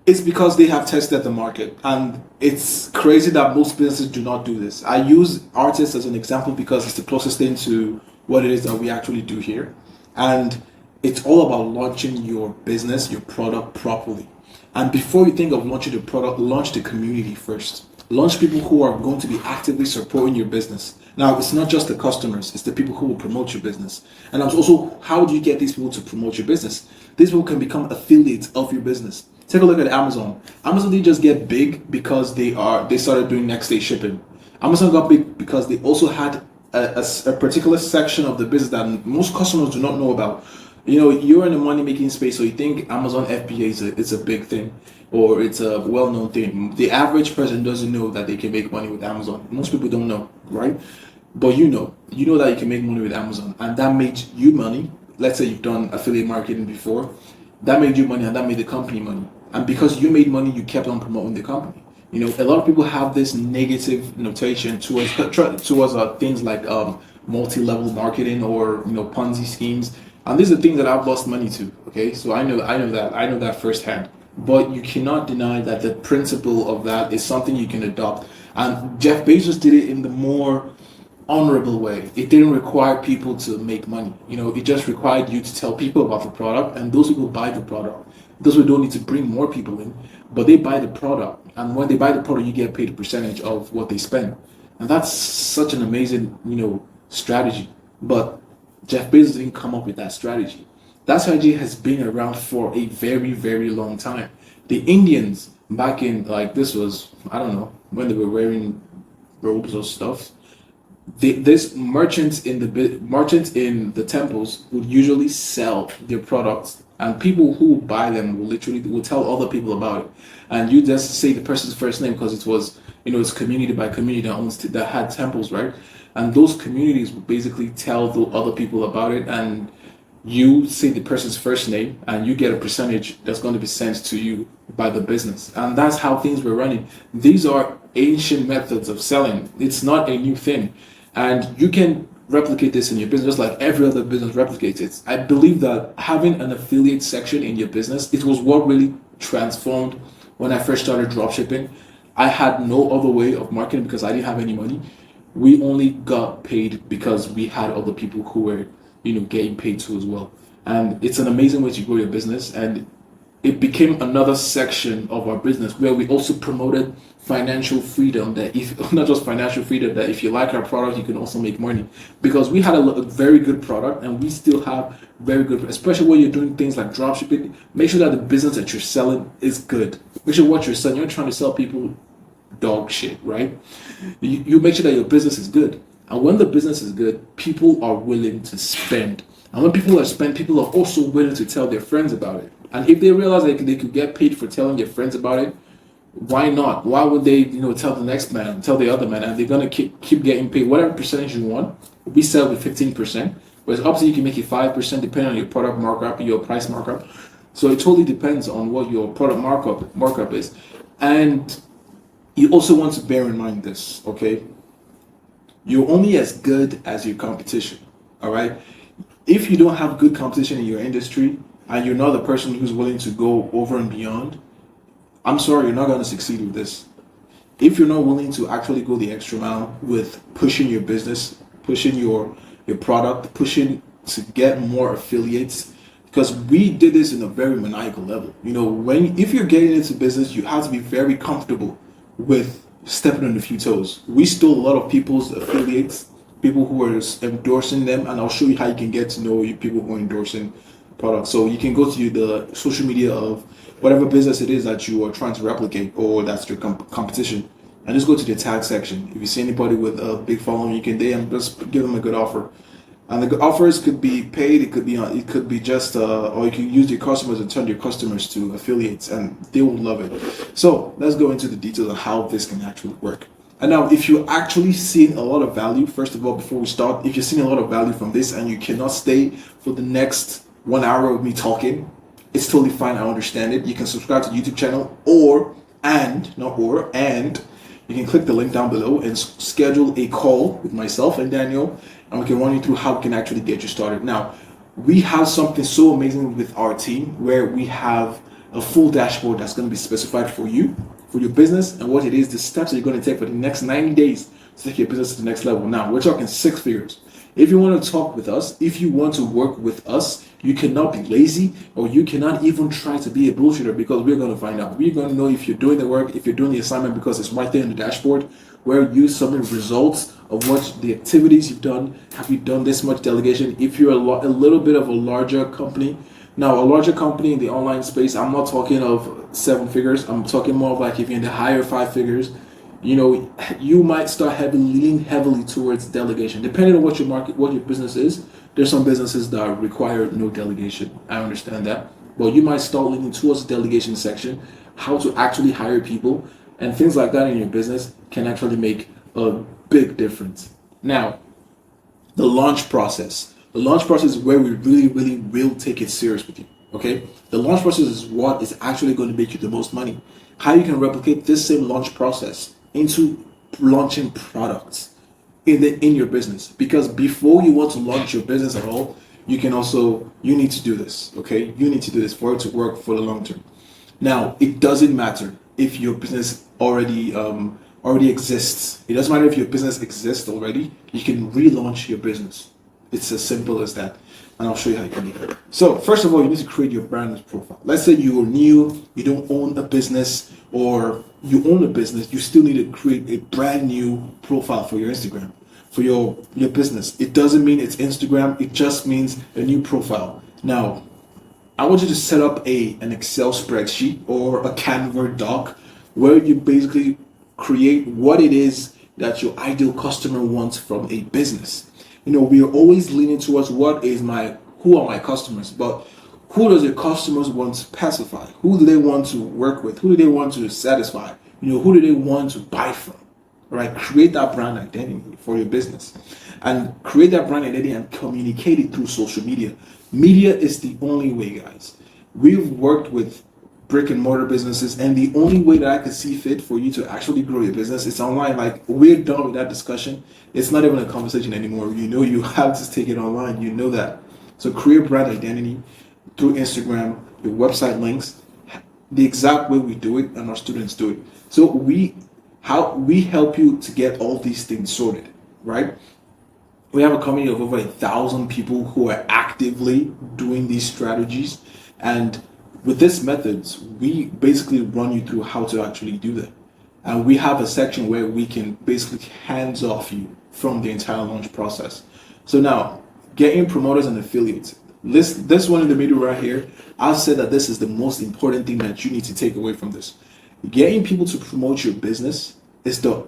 it's because they have tested the market, and it's crazy that most businesses do not do this. I use artists as an example because it's the closest thing to what it is that we actually do here. And it's all about launching your business, your product properly. And before you think of launching the product, launch the community first. Launch people who are going to be actively supporting your business. Now, it's not just the customers, it's the people who will promote your business. And also, how do you get these people to promote your business? These people can become affiliates of your business. Take a look at Amazon. Amazon didn't just get big because they started doing next day shipping. Amazon got big because they also had a particular section of the business that most customers do not know about. You know, you're in the money making space, so you think Amazon FBA is a big thing or it's a well known thing. The average person doesn't know that they can make money with Amazon. Most people don't know, right? But you know that you can make money with Amazon, and that made you money. Let's say you've done affiliate marketing before, that made you money, and that made the company money. And because you made money, you kept on promoting the company. You know, a lot of people have this negative notation towards things like multi-level marketing or Ponzi schemes, and these are things that I've lost money to. Okay, so I know that firsthand. But you cannot deny that the principle of that is something you can adopt. And Jeff Bezos did it in the more honorable way. It didn't require people to make money. You know, it just required you to tell people about the product, and those people buy the product. Those who don't need to bring more people in, but they buy the product. And when they buy the product, you get paid a percentage of what they spend. And that's such an amazing, strategy. But Jeff Bezos didn't come up with that strategy. That strategy has been around for a very, very long time. The Indians back in this was, I don't know, when they were wearing robes or stuff. This merchants in the temples would usually sell their products, and people who buy them will tell other people about it. And you just say the person's first name because it was it's community by community that had temples, right? And those communities would basically tell the other people about it, and you say the person's first name and you get a percentage that's going to be sent to you by the business. And that's how things were running. These are ancient methods of selling. It's not a new thing. And you can replicate this in your business just like every other business replicates it. I believe that having an affiliate section in your business, it was what really transformed when I first started dropshipping. I had no other way of marketing because I didn't have any money. We only got paid because we had other people who were getting paid too as well. And it's an amazing way to grow your business. And it became another section of our business where we also promoted financial freedom, that if not just financial freedom, that if you like our product, you can also make money. Because we had a very good product, and we still have very good, especially when you're doing things like dropshipping. Make sure that the business that you're selling is good. Make sure what you're selling, you're trying to sell people dog shit, right? You make sure that your business is good. And when the business is good, people are willing to spend. And when people are spend, people are also willing to tell their friends about it. And if they realize they could get paid for telling their friends about it, why not? Why would they, tell the next man, tell the other man, and they're gonna keep getting paid whatever percentage you want. We sell with 15%, but obviously you can make it 5% depending on your product markup, your price markup. So it totally depends on what your product markup is. And you also want to bear in mind this, okay? You're only as good as your competition, all right? If you don't have good competition in your industry and you're not the person who's willing to go over and beyond, I'm sorry, you're not going to succeed with this. If you're not willing to actually go the extra mile with pushing your business, pushing your product, pushing to get more affiliates, because we did this in a very maniacal level. If you're getting into business, you have to be very comfortable with stepping on a few toes. We stole a lot of people's affiliates, people who were endorsing them, and I'll show you how you can get to know people who are endorsing products. So you can go to the social media of whatever business it is that you are trying to replicate or that's your competition, and just go to the tag section. If you see anybody with a big following, you can DM, just give them a good offer. And the offers could be paid, it could be just, or you can use your customers and turn your customers to affiliates, and they will love it. So let's go into the details of how this can actually work. And now, if you're actually seeing a lot of value, first of all, before we start, if you're seeing a lot of value from this and you cannot stay for the next 1 hour of me talking, it's totally fine. I understand it. You can subscribe to the YouTube channel, and you can click the link down below and schedule a call with myself and Daniel, and we can run you through how we can actually get you started. Now, we have something so amazing with our team where we have a full dashboard that's going to be specified for you, for your business, and what it is, the steps that you're going to take for the next 90 days to take your business to the next level. Now, we're talking 6 figures. If you want to talk with us, if you want to work with us, you cannot be lazy, or you cannot even try to be a bullshitter, because we're going to find out. We're going to know if you're doing the work, if you're doing the assignment, because it's right there in the dashboard where you submit results of what the activities you've done. Have you done this much delegation? If you're a little bit of a larger company, now a larger company in the online space, I'm not talking of 7 figures. I'm talking more of like if you're in the higher 5 figures, You might start leaning heavily towards delegation, depending on what your market, what your business is. There's some businesses that require no delegation. I understand that, but you might start leaning towards the delegation section, how to actually hire people, and things like that in your business can actually make a big difference. Now, the launch process. The launch process is where we really, really will take it serious with you. Okay? The launch process is what is actually going to make you the most money. How you can replicate this same launch process into launching products in your business. Because before you want to launch your business at all, you need to do this. Okay? You need to do this for it to work for the long term. Now, it doesn't matter if your business already exists. It doesn't matter if your business exists already. You can relaunch your business. It's as simple as that. And I'll show you how you can do that. So, first of all, you need to create your brand profile. Let's say you're new, you don't own a business, or you own a business, you still need to create a brand new profile for your Instagram, for your business. It doesn't mean it's Instagram, it just means a new profile. Now, I want you to set up an Excel spreadsheet or a Canva doc where you basically create what it is that your ideal customer wants from a business. We are always leaning towards who are my customers, but who does your customers want to pacify? Who do they want to work with? Who do they want to satisfy? Who do they want to buy from? Right? Create that brand identity for your business and create that brand identity and communicate it through social media. Media is the only way, guys. We've worked with brick and mortar businesses, and the only way that I could see fit for you to actually grow your business is online. Like, we're done with that discussion. It's not even a conversation anymore. You have to take it online. You know that. So create brand identity through Instagram, your website links, the exact way we do it and our students do it. So we help you to get all these things sorted, right? We have a community of over 1,000 people who are actively doing these strategies. And with these methods, we basically run you through how to actually do them. And we have a section where we can basically hands off you from the entire launch process. So now, getting promoters and affiliates. This one in the middle right here, I've said that this is the most important thing that you need to take away from this. Getting people to promote your business is the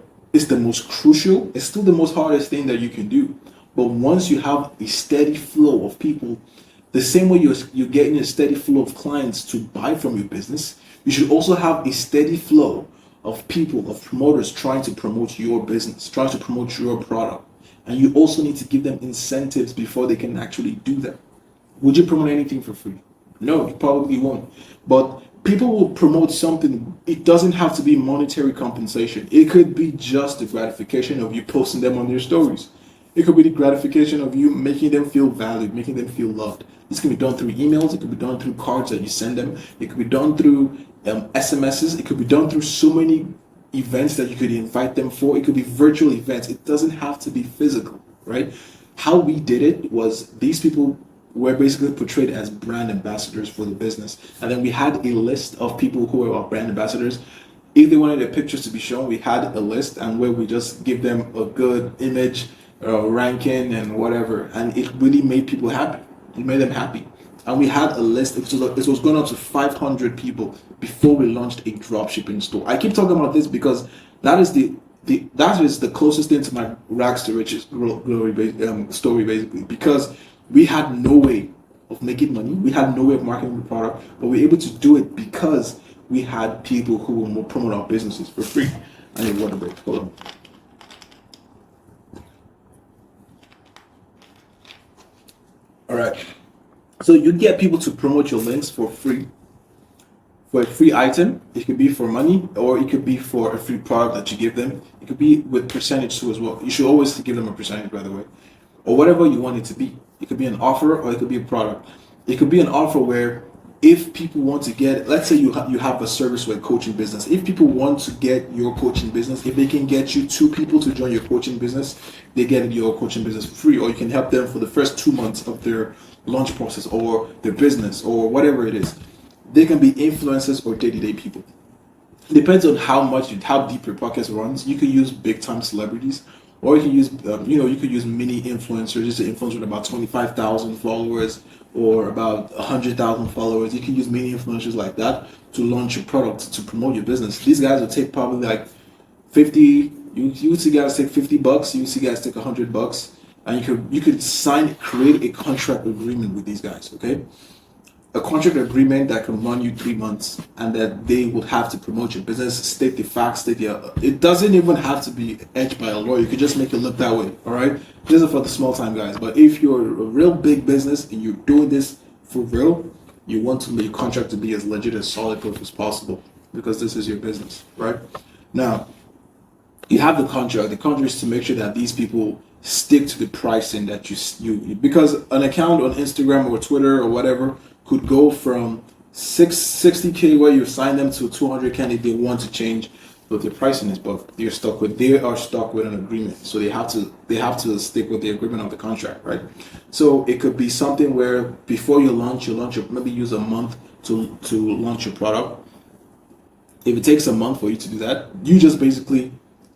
most crucial. It's still the most hardest thing that you can do. But once you have a steady flow of people, the same way you're getting a steady flow of clients to buy from your business, you should also have a steady flow of people, of promoters trying to promote your business, trying to promote your product. And you also need to give them incentives before they can actually do that. Would you promote anything for free? No, you probably won't. But people will promote something. It doesn't have to be monetary compensation. It could be just the gratification of you posting them on your stories. It could be the gratification of you making them feel valued, making them feel loved. This can be done through emails. It could be done through cards that you send them. It could be done through SMSs. It could be done through so many events that you could invite them for. It could be virtual events. It doesn't have to be physical, right? How we did it was these people were basically portrayed as brand ambassadors for the business. And then we had a list of people who were our brand ambassadors. If they wanted their pictures to be shown, we had a list and where we just give them a good image, ranking and whatever. And it really made people happy. It made them happy. And we had a list. It was going up to 500 people before we launched a dropshipping store. I keep talking about this because that is the closest thing to my rags to riches story, basically, because we had no way of making money. We had no way of marketing the product, but we were able to do it because we had people who will promote our businesses for free. I need water break. Hold on. All right. So you get people to promote your links for free. For a free item, it could be for money, or it could be for a free product that you give them. It could be with percentage too as well. You should always give them a percentage, by the way, or whatever you want it to be. It could be an offer, or it could be a product. It could be an offer where if people want to get, let's say you have a service or a coaching business. If people want to get your coaching business, if they can get you 2 people to join your coaching business, they get your coaching business for free, or you can help them for the first 2 months of their launch process or their business or whatever it is. They can be influencers or day-to-day people. It depends on how deep your pockets runs. You could use big-time celebrities, or you can use you could use mini influencers, just an influencer with about 25,000 followers or about 100,000 followers. You can use mini influencers like that to launch your product, to promote your business. These guys will take probably like 50. You see guys take $50. You see guys take $100, and you could create a contract agreement with these guys. Okay, a contract agreement that can run you 3 months, and that they would have to promote your business, state the facts, state the. It doesn't even have to be edged by a lawyer. You could just make it look that way. All right, this is for the small time guys. But if you're a real big business and you're doing this for real, you want to make your contract to be as legit as solid proof as possible, because this is your business, right? Now, you have the contract. The contract is to make sure that these people stick to the pricing that you because an account on Instagram or Twitter or whatever could go from 60K where you sign them to 200K, and if they want to change what their pricing is, but they are stuck with an agreement, so they have to stick with the agreement of the contract, right? So it could be something where before you launch maybe use a month to launch your product. If it takes a month for you to do that, you just basically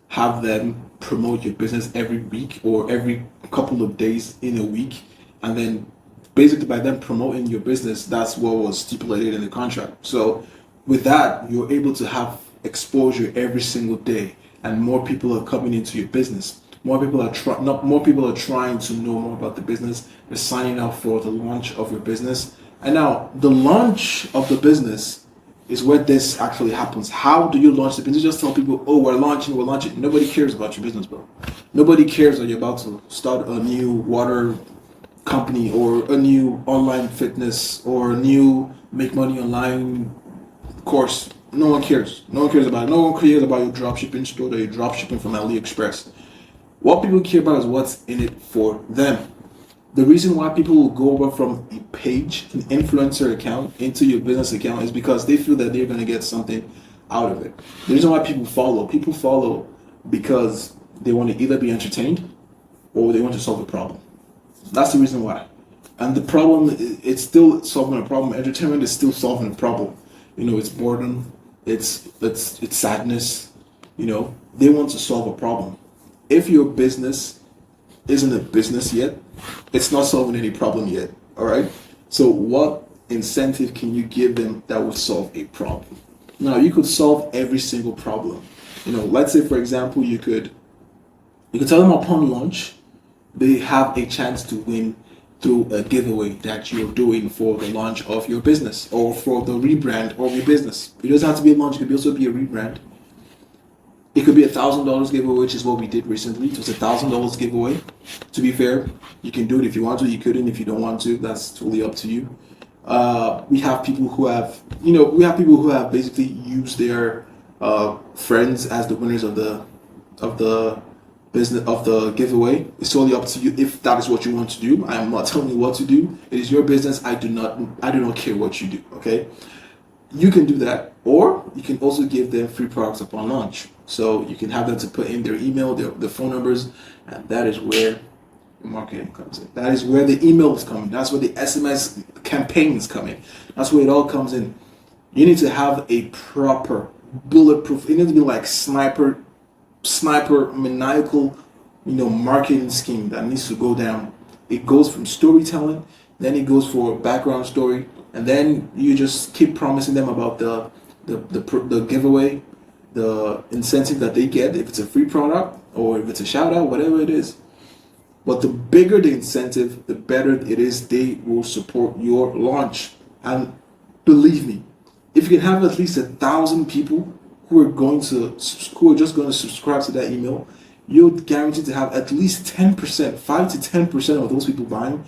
have them promote your business every week or every couple of days in a week, and then basically by them promoting your business, that's what was stipulated in the contract. So with that, you're able to have exposure every single day, and more people are coming into your business. More people are trying to know more about the business. They're signing up for the launch of your business, and now the launch of the business is where this actually happens. How do you launch the business? You just tell people, oh, we're launching. Nobody cares about your business, bro. Nobody cares that you're about to start a new water company or a new online fitness or a new make money online course. No one cares. No one cares about it. No one cares about your dropshipping store that you're dropshipping from AliExpress. What people care about is what's in it for them. The reason why people will go over from a page, an influencer account, into your business account is because they feel that they're going to get something out of it. The reason why people follow because they want to either be entertained or they want to solve a problem. That's the reason why. And the problem, it's still solving a problem. Entertainment is still solving a problem. It's boredom, it's sadness. They want to solve a problem. If your business isn't a business yet, it's not solving any problem yet. All right. So what incentive can you give them that will solve a problem? Now, you could solve every single problem. Let's say, for example, you could tell them upon launch they have a chance to win through a giveaway that you're doing for the launch of your business or for the rebrand of your business. It doesn't have to be a launch; it could also be a rebrand. It could be $1,000 giveaway, which is what we did recently. It was $1,000 giveaway. To be fair, you can do it if you want to. You couldn't if you don't want to. That's totally up to you. We have people who have basically used their friends as the winners of the business of the giveaway. It's totally up to you if that is what you want to do. I am not telling you what to do. It is your business. I do not care what you do. Okay. You can do that, or you can also give them free products upon launch. So you can have them to put in their email, their phone numbers, and that is where the marketing comes in. That is where the email is coming. That's where the SMS campaign is coming. That's where it all comes in. You need to have a proper bulletproof. It needs to be like sniper maniacal, marketing scheme that needs to go down. It goes from storytelling, then it goes for background story, and then you just keep promising them about the giveaway, the incentive that they get if it's a free product or if it's a shout out, whatever it is. But the bigger the incentive, the better it is. They will support your launch. And believe me, if you can have at least 1,000 people who are just going to subscribe to that email, you're guaranteed to have at least 10%, 5 to 10% of those people buying.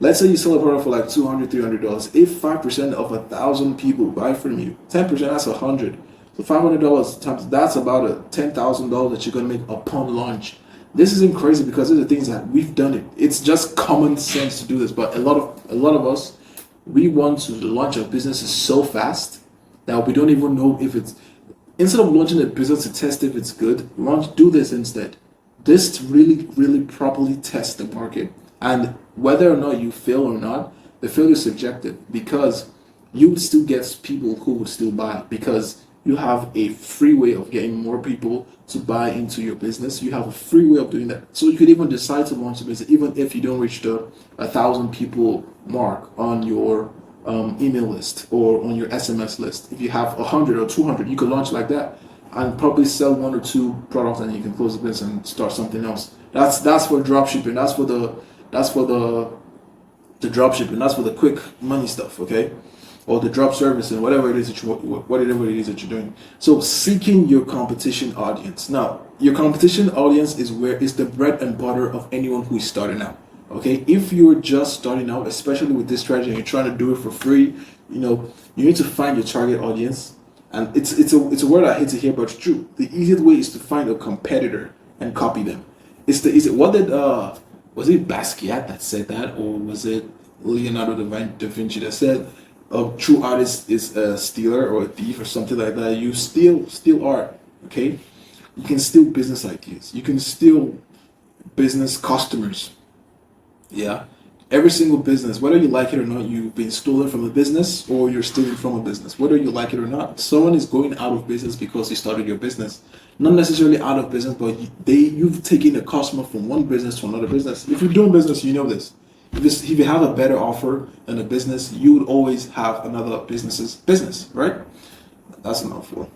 Let's say you sell a product for like $200, $300. If 5% of 1,000 people buy from you, 10%, that's 100. So $500 times, that's about $10,000 that you're going to make upon launch. This isn't crazy because these are things that we've done it. It's just common sense to do this. But a lot of us, we want to launch our businesses so fast that we don't even know if it's. Instead of launching a business to test if it's good, do this instead. This to really, really properly test the market. And whether or not you fail or not, the failure is subjective because you would still get people who would still buy because you have a free way of getting more people to buy into your business. You have a free way of doing that. So you could even decide to launch a business even if you don't reach the 1,000 people mark on your email list or on your SMS list. If you have 100 or 200, you could launch like that. and probably sell one or two products, and you can close the business and start something else. That's for drop shipping. That's for the drop shipping. That's for the quick money stuff, okay? Or the drop service and whatever it is that whatever it is that you're doing. So seeking your competition audience. Now, your competition audience is the bread and butter of anyone who is starting out. Okay, if you're just starting out, especially with this strategy, and you're trying to do it for free, you need to find your target audience. And it's a word I hate to hear, but it's true. The easiest way is to find a competitor and copy them. Is it what did was it Basquiat that said that, or was it Leonardo da Vinci that said a true artist is a stealer or a thief or something like that? You steal art, okay? You can steal business ideas. You can steal business customers. Yeah. Every single business, whether you like it or not, you've been stolen from a business or you're stealing from a business. Whether you like it or not, someone is going out of business because you started your business. Not necessarily out of business, but you've taken a customer from one business to another business. If you're doing business, you know this. If you have a better offer than a business, you would always have another business's business, right? That's a mouthful.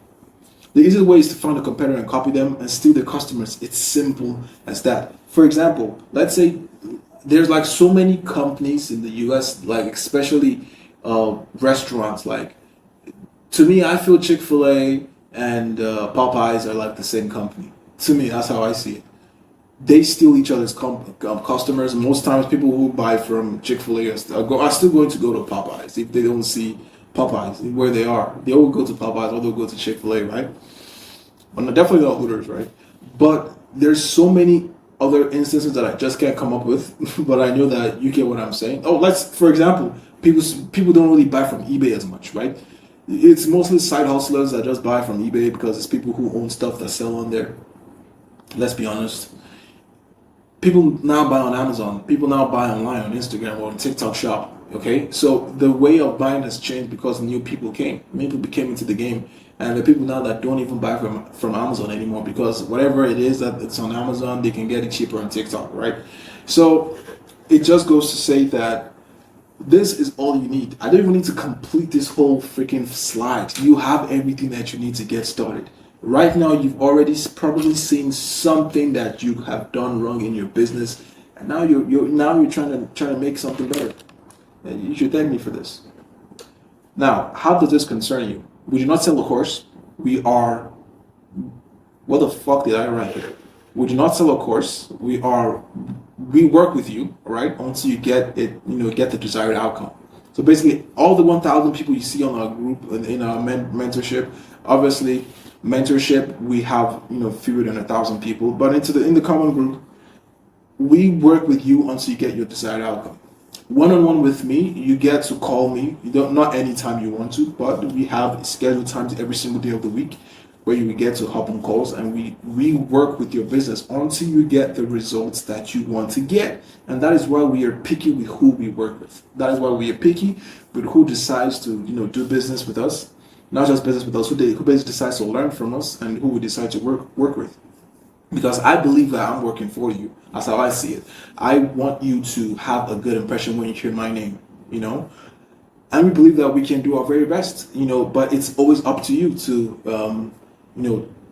The easiest way is to find a competitor and copy them and steal their customers. It's simple as that. For example, let's say there's like so many companies in the US, like especially restaurants. Like, to me, I feel Chick-fil-A and Popeyes are like the same company. To me, that's how I see it. They steal each other's customers. Most times, people who buy from Chick-fil-A are still going to go to Popeyes if they don't see Popeyes where they are. They all go to Popeyes or they'll go to Chick-fil-A, right? Well, definitely not Hooters, right? But there's so many other instances that I just can't come up with, but I know that you get what I'm saying. Oh, for example, people don't really buy from eBay as much, right? It's mostly side hustlers that just buy from eBay because it's people who own stuff that sell on there. Let's be honest. People now buy on Amazon. People now buy online on Instagram or on TikTok Shop. Okay, so the way of buying has changed because new people came. Many people came into the game, and the people now that don't even buy from Amazon anymore because whatever it is that it's on Amazon, they can get it cheaper on TikTok, right? So it just goes to say that this is all you need. I don't even need to complete this whole freaking slide. You have everything that you need to get started. Right now, you've already probably seen something that you have done wrong in your business, and now you're trying to make something better. And you should thank me for this. Now, how does this concern you? We do not sell a course. What the fuck did I write here? We do not sell a course. We work with you, all right, until you get it, get the desired outcome. So basically, all the 1,000 people you see on our group in our mentorship, obviously, mentorship we have fewer than 1,000 people, but in the common group, we work with you until you get your desired outcome. One-on-one with me, you get to call me. You don't, not anytime you want to, but we have scheduled times every single day of the week where you get to hop on calls, and we work with your business until you get the results that you want to get. And that is why we are picky with who we work with. That is why we are picky with who decides to do business with us. Not just business with us, who basically decides to learn from us and who we decide to work with. Because I believe that I'm working for you. That's how I see it. I want you to have a good impression when you hear my name, And we believe that we can do our very best, but it's always up to you to,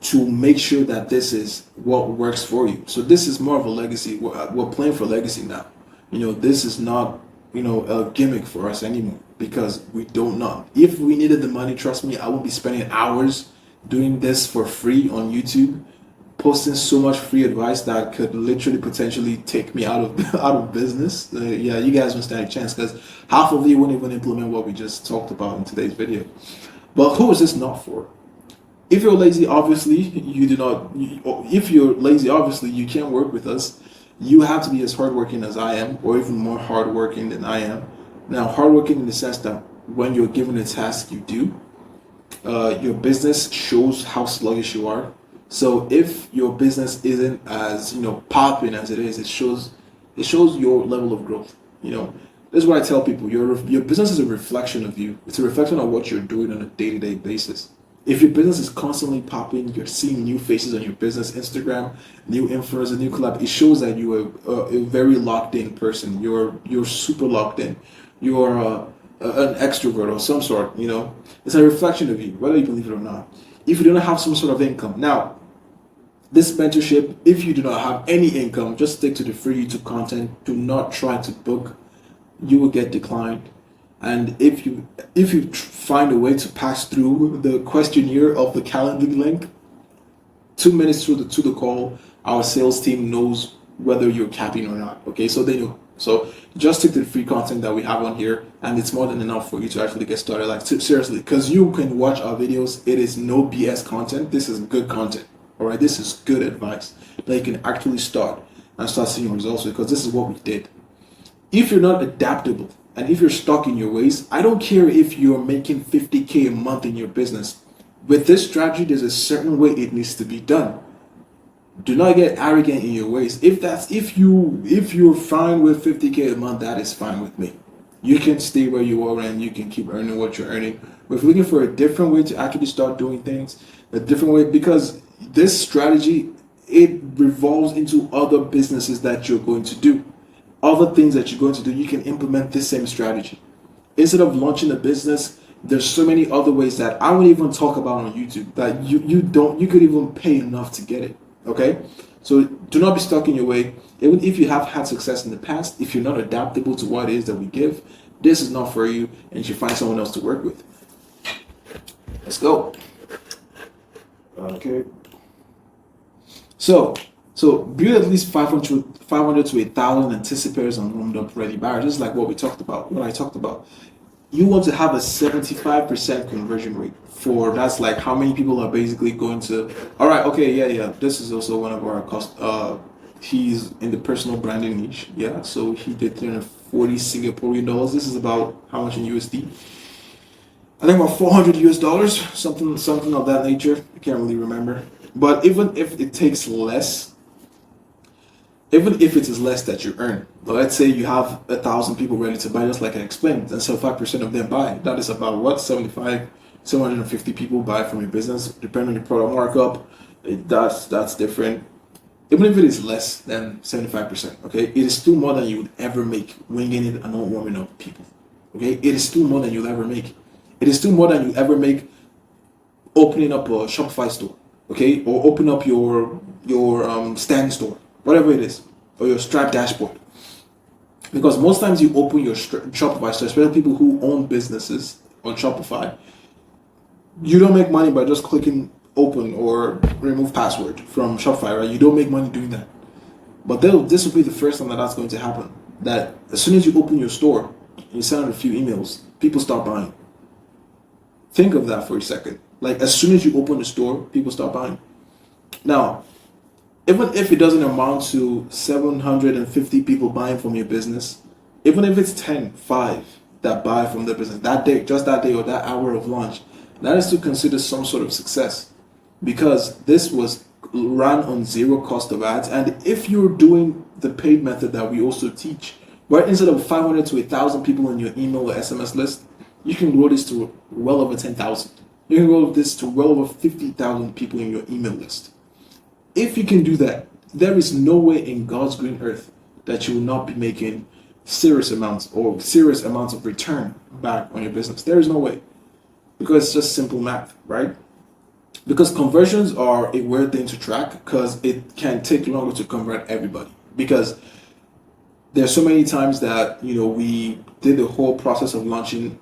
to make sure that this is what works for you. So this is more of a legacy. We're playing for legacy now. This is not, a gimmick for us anymore because we don't know. If we needed the money, trust me, I would be spending hours doing this for free on YouTube, posting so much free advice that could literally potentially take me out of business. Yeah, you guys don't stand a chance because half of you won't even implement what we just talked about in today's video. But who is this not for? If you're lazy, obviously you do not. If you're lazy, obviously you can't work with us. You have to be as hardworking as I am, or even more hardworking than I am. Now, hardworking in the sense that when you're given a task, you do. Your business shows how sluggish you are. So if your business isn't as popping as it is, it shows your level of growth. This is what I tell people: your business is a reflection of you. It's a reflection of what you're doing on a day-to-day basis. If your business is constantly popping, you're seeing new faces on your business, Instagram, new influencers, new collab. It shows that you are a very locked in person. You're super locked in. You're an extrovert of some sort. It's a reflection of you, whether you believe it or not. if you do not have some sort of income. Now, this mentorship, if you do not have any income, just stick to the free YouTube content. Do not try to book. You will get declined. And if you find a way to pass through the questionnaire of the Calendly link, 2 minutes to the call, our sales team knows whether you're capping or not. Okay, so they know. So just stick to the free content that we have on here, and it's more than enough for you to actually get started. Like seriously, because you can watch our videos. It is no BS content. This is good content. All right, this is good advice that you can actually start and start seeing results with, because this is what we did. If you're not adaptable and if you're stuck in your ways, I don't care if you're making 50K a month in your business. With this strategy, there's a certain way it needs to be done. Do not get arrogant in your ways. If you're fine with 50K a month, that is fine with me. You can stay where you are and you can keep earning what you're earning. But if you're looking for a different way to actually start doing things, a different way, because this strategy, it revolves into other businesses that you're going to do. Other things that you're going to do, you can implement this same strategy. Instead of launching a business, there's so many other ways that I won't even talk about on YouTube that you could even pay enough to get it. Okay? So do not be stuck in your way. Even if you have had success in the past, if you're not adaptable to what it is that we give, this is not for you, and you should find someone else to work with. Let's go. Okay. So build at least 500 to 1,000 anticipators and warmed up ready buyers. Just like what I talked about. You want to have a 75% conversion rate for, that's like how many people are basically going to, all right, okay, yeah. This is also one of our he's in the personal branding niche. Yeah, so he did 340 Singaporean dollars. This is about how much in USD? I think about $400, something of that nature. I can't really remember. But even if it takes less, even if it is less that you earn, but let's say you have 1,000 people ready to buy, just like I explained, and so 5% of them buy. That is about what, 750 people buy from your business, depending on the product markup. That's different. Even if it is less than 75%, okay, it is still more than you would ever make winging it and not warming up people. Okay, it is still more than you'll ever make. It is still more than you ever make opening up a Shopify store, okay, or open up your stand store, whatever it is, or your Stripe dashboard. Because most times you open your Shopify store, especially people who own businesses on Shopify, you don't make money by just clicking open or remove password from Shopify, right? You don't make money doing that. But this will be the first time that's going to happen. That as soon as you open your store, you send out a few emails, people start buying. Think of that for a second. Like, as soon as you open the store, people start buying. Now, even if it doesn't amount to 750 people buying from your business, even if it's 5 that buy from the business that day, just that day or that hour of launch, that is to consider some sort of success, because this was run on zero cost of ads. And if you're doing the paid method that we also teach, where instead of 500 to 1,000 people in your email or SMS list, you can grow this to well over 10,000. You can grow this to well over 50,000 people in your email list. If you can do that, there is no way in God's green earth that you will not be making serious amounts of return back on your business. There is no way, because it's just simple math, right? Because conversions are a weird thing to track, because it can take longer to convert everybody. Because there's so many times that we did the whole process of launching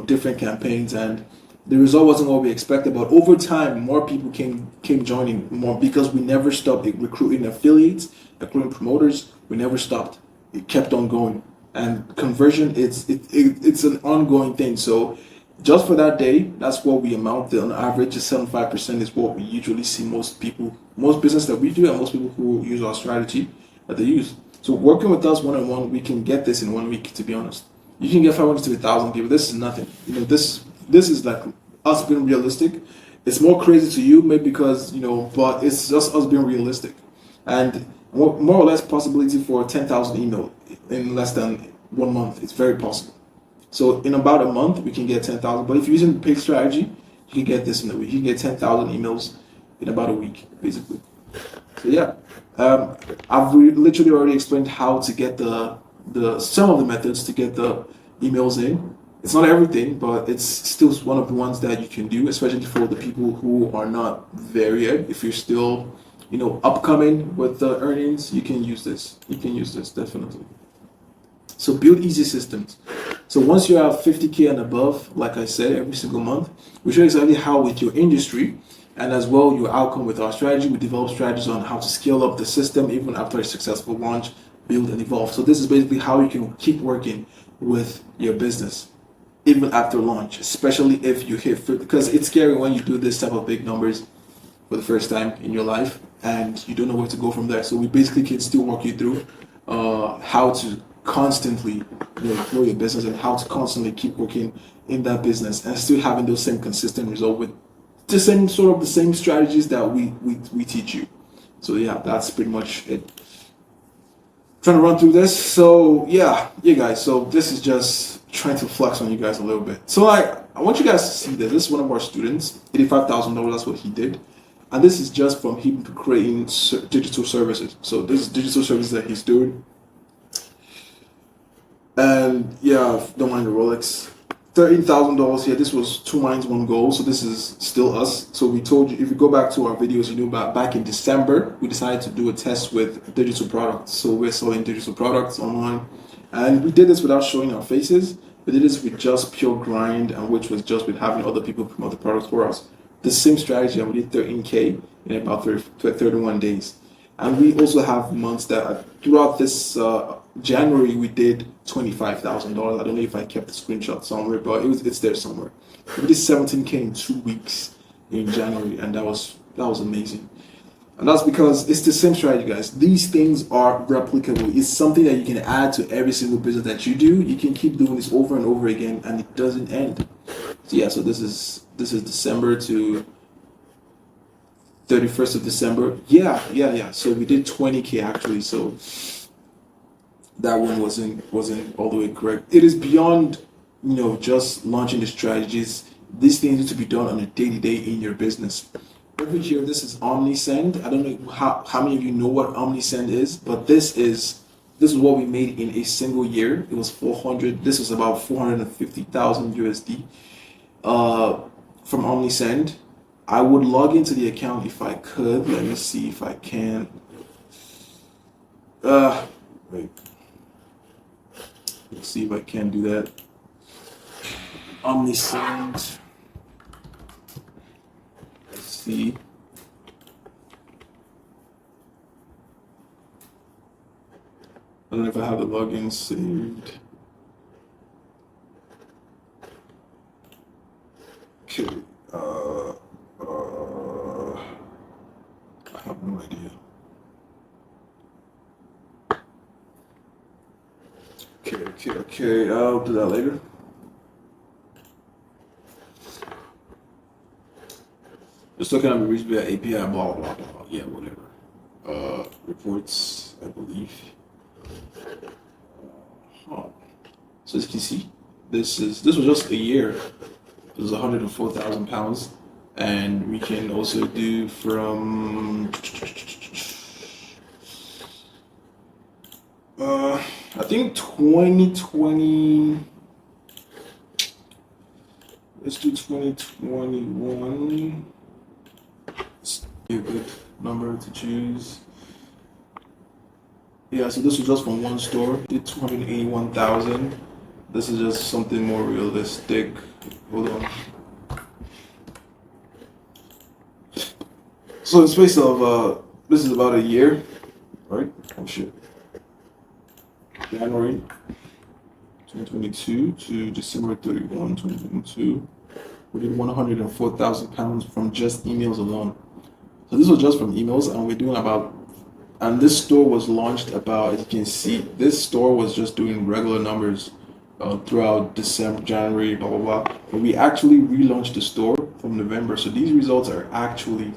different campaigns, and the result wasn't what we expected. But over time, more people came joining more, because we never stopped recruiting affiliates, recruiting promoters. We never stopped. It kept on going, and conversion it's an ongoing thing. So just for that day, that's what we amount to. On average, 75% is what we usually see most business that we do, and most people who use our strategy that they use. So working with us one-on-one, we can get this in 1 week, to be honest. You can get 500 to 1,000 people. This is nothing. This is like us being realistic. It's more crazy to you, maybe because, but it's just us being realistic. And more or less possibility for 10,000 email in less than 1 month. It's very possible. So in about a month, we can get 10,000. But if you're using the paid strategy, you can get this in a week. You can get 10,000 emails in about a week, basically. So yeah, I've literally already explained how to get some of the methods to get the emails in. It's not everything, but it's still one of the ones that you can do, especially for the people who are not there yet. If you're still, upcoming with the earnings, you can use this. You can use this definitely. So build easy systems. So once you have 50K and above, like I said, every single month, we show exactly how with your industry and as well your outcome with our strategy. We develop strategies on how to scale up the system even after a successful launch, build and evolve. So this is basically how you can keep working with your business even after launch, especially if you hit because it's scary when you do this type of big numbers for the first time in your life and you don't know where to go from there. So we basically can still walk you through how to constantly grow your business and how to constantly keep working in that business and still having those same consistent results with the same strategies that we teach you. So yeah, that's pretty much it. Trying to run through this. So yeah, guys. So this is just trying to flex on you guys a little bit. So I want you guys to see this. This is one of our students, $85,000. That's what he did, and this is just from him creating digital services. So this is digital services that he's doing. And yeah, don't mind the Rolex. $13,000 here. This was 2 minds, 1 goal. So this is still us. So we told you, if you go back to our videos, you know about back in December, we decided to do a test with digital products. So we're selling digital products online. And we did this without showing our faces. We did this with just pure grind, and which was just with having other people promote the products for us. The same strategy, and we did 13K in about 31 days. And we also have months that throughout this January we did $25,000. I don't know if I kept the screenshot somewhere, but it's there somewhere. We did 17K in 2 weeks in January, and that was amazing. And that's because it's the same strategy, guys. These things are replicable. It's something that you can add to every single business that you do. You can keep doing this over and over again, and it doesn't end. So yeah, so this is December to 31st of December. Yeah. So we did 20K actually. So that one wasn't all the way correct. It is beyond, just launching the strategies. These things need to be done on a day-to-day in your business. Over here, this is OmniSend. I don't know how many of you know what OmniSend is, but this is what we made in a single year. It was 400. This was about 450,000 USD from OmniSend. I would log into the account if I could. Let me see if I can. Wait. Let's see if I can do that. OmniSend. Let's see. I don't know if I have the login saved. Okay. I have no idea. Okay. I'll do that later. Just looking at the reach via API, blah, blah, blah. Yeah, whatever. Reports, I believe. So as you can see, this was just a year. It was 104,000 pounds. And we can also do from I think 2020. Let's do 2021. It's a good number to choose. Yeah, so this was just from one store. Did 281,000. This is just something more realistic. Hold on. So in space of this is about a year, right? Oh shit. January 2022 to December 31, 2022. We did 104,000 pounds from just emails alone. So this was just from emails, and we're doing and this store was launched about, as you can see, this store was just doing regular numbers throughout December, January, blah, blah, blah. But we actually relaunched the store from November. So these results are actually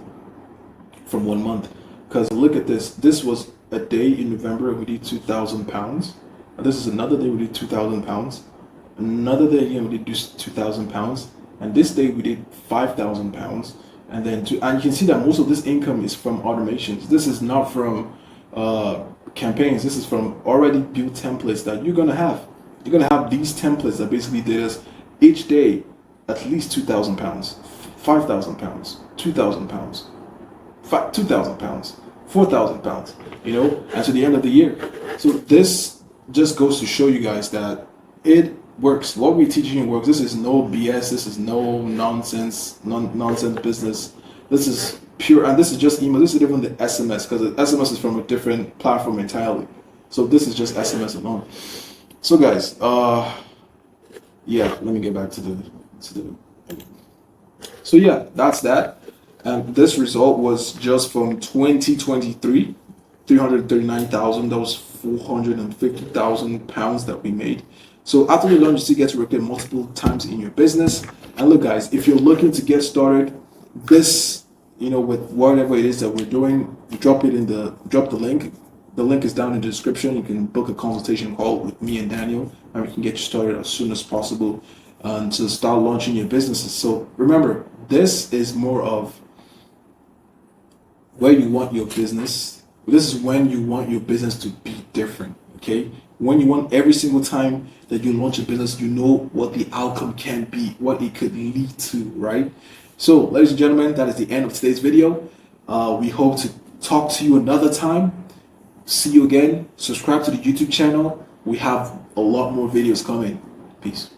from 1 month. Because look at this. This was a day in November, we did 2,000 pounds. And this is another day we did 2,000 pounds. Another day again, we did 2,000 pounds. And this day we did 5,000 pounds. And then and you can see that most of this income is from automations. This is not from campaigns. This is from already built templates that you're gonna have. You're gonna have these templates that basically did us each day at least 2,000 pounds, 5,000 pounds, 2,000 pounds, 2,000 pounds, 4,000 pounds, you know, and to the end of the year. So this just goes to show you guys that it works. What we're teaching you works. This is no BS. This is no nonsense, nonsense business. This is pure, and this is just email. This is even the SMS, because the SMS is from a different platform entirely. So this is just SMS alone. So guys, yeah, let me get back to the. So yeah, that's that. And this result was just from 2023, 339,000. That was 450,000 pounds that we made. So after you launch, you still get to repeat multiple times in your business. And look, guys, if you're looking to get started, this, you know, with whatever it is that we're doing, drop the link. The link is down in the description. You can book a consultation call with me and Daniel, and we can get you started as soon as possible to start launching your businesses. So remember, this is more of where you want your business. This is when you want your business to be different. Okay, when you want every single time that you launch a business, you know what the outcome can be, what it could lead to, right? So, ladies and gentlemen, that is the end of today's video. We hope to talk to you another time. See you again. Subscribe to the YouTube channel. We have a lot more videos coming. Peace.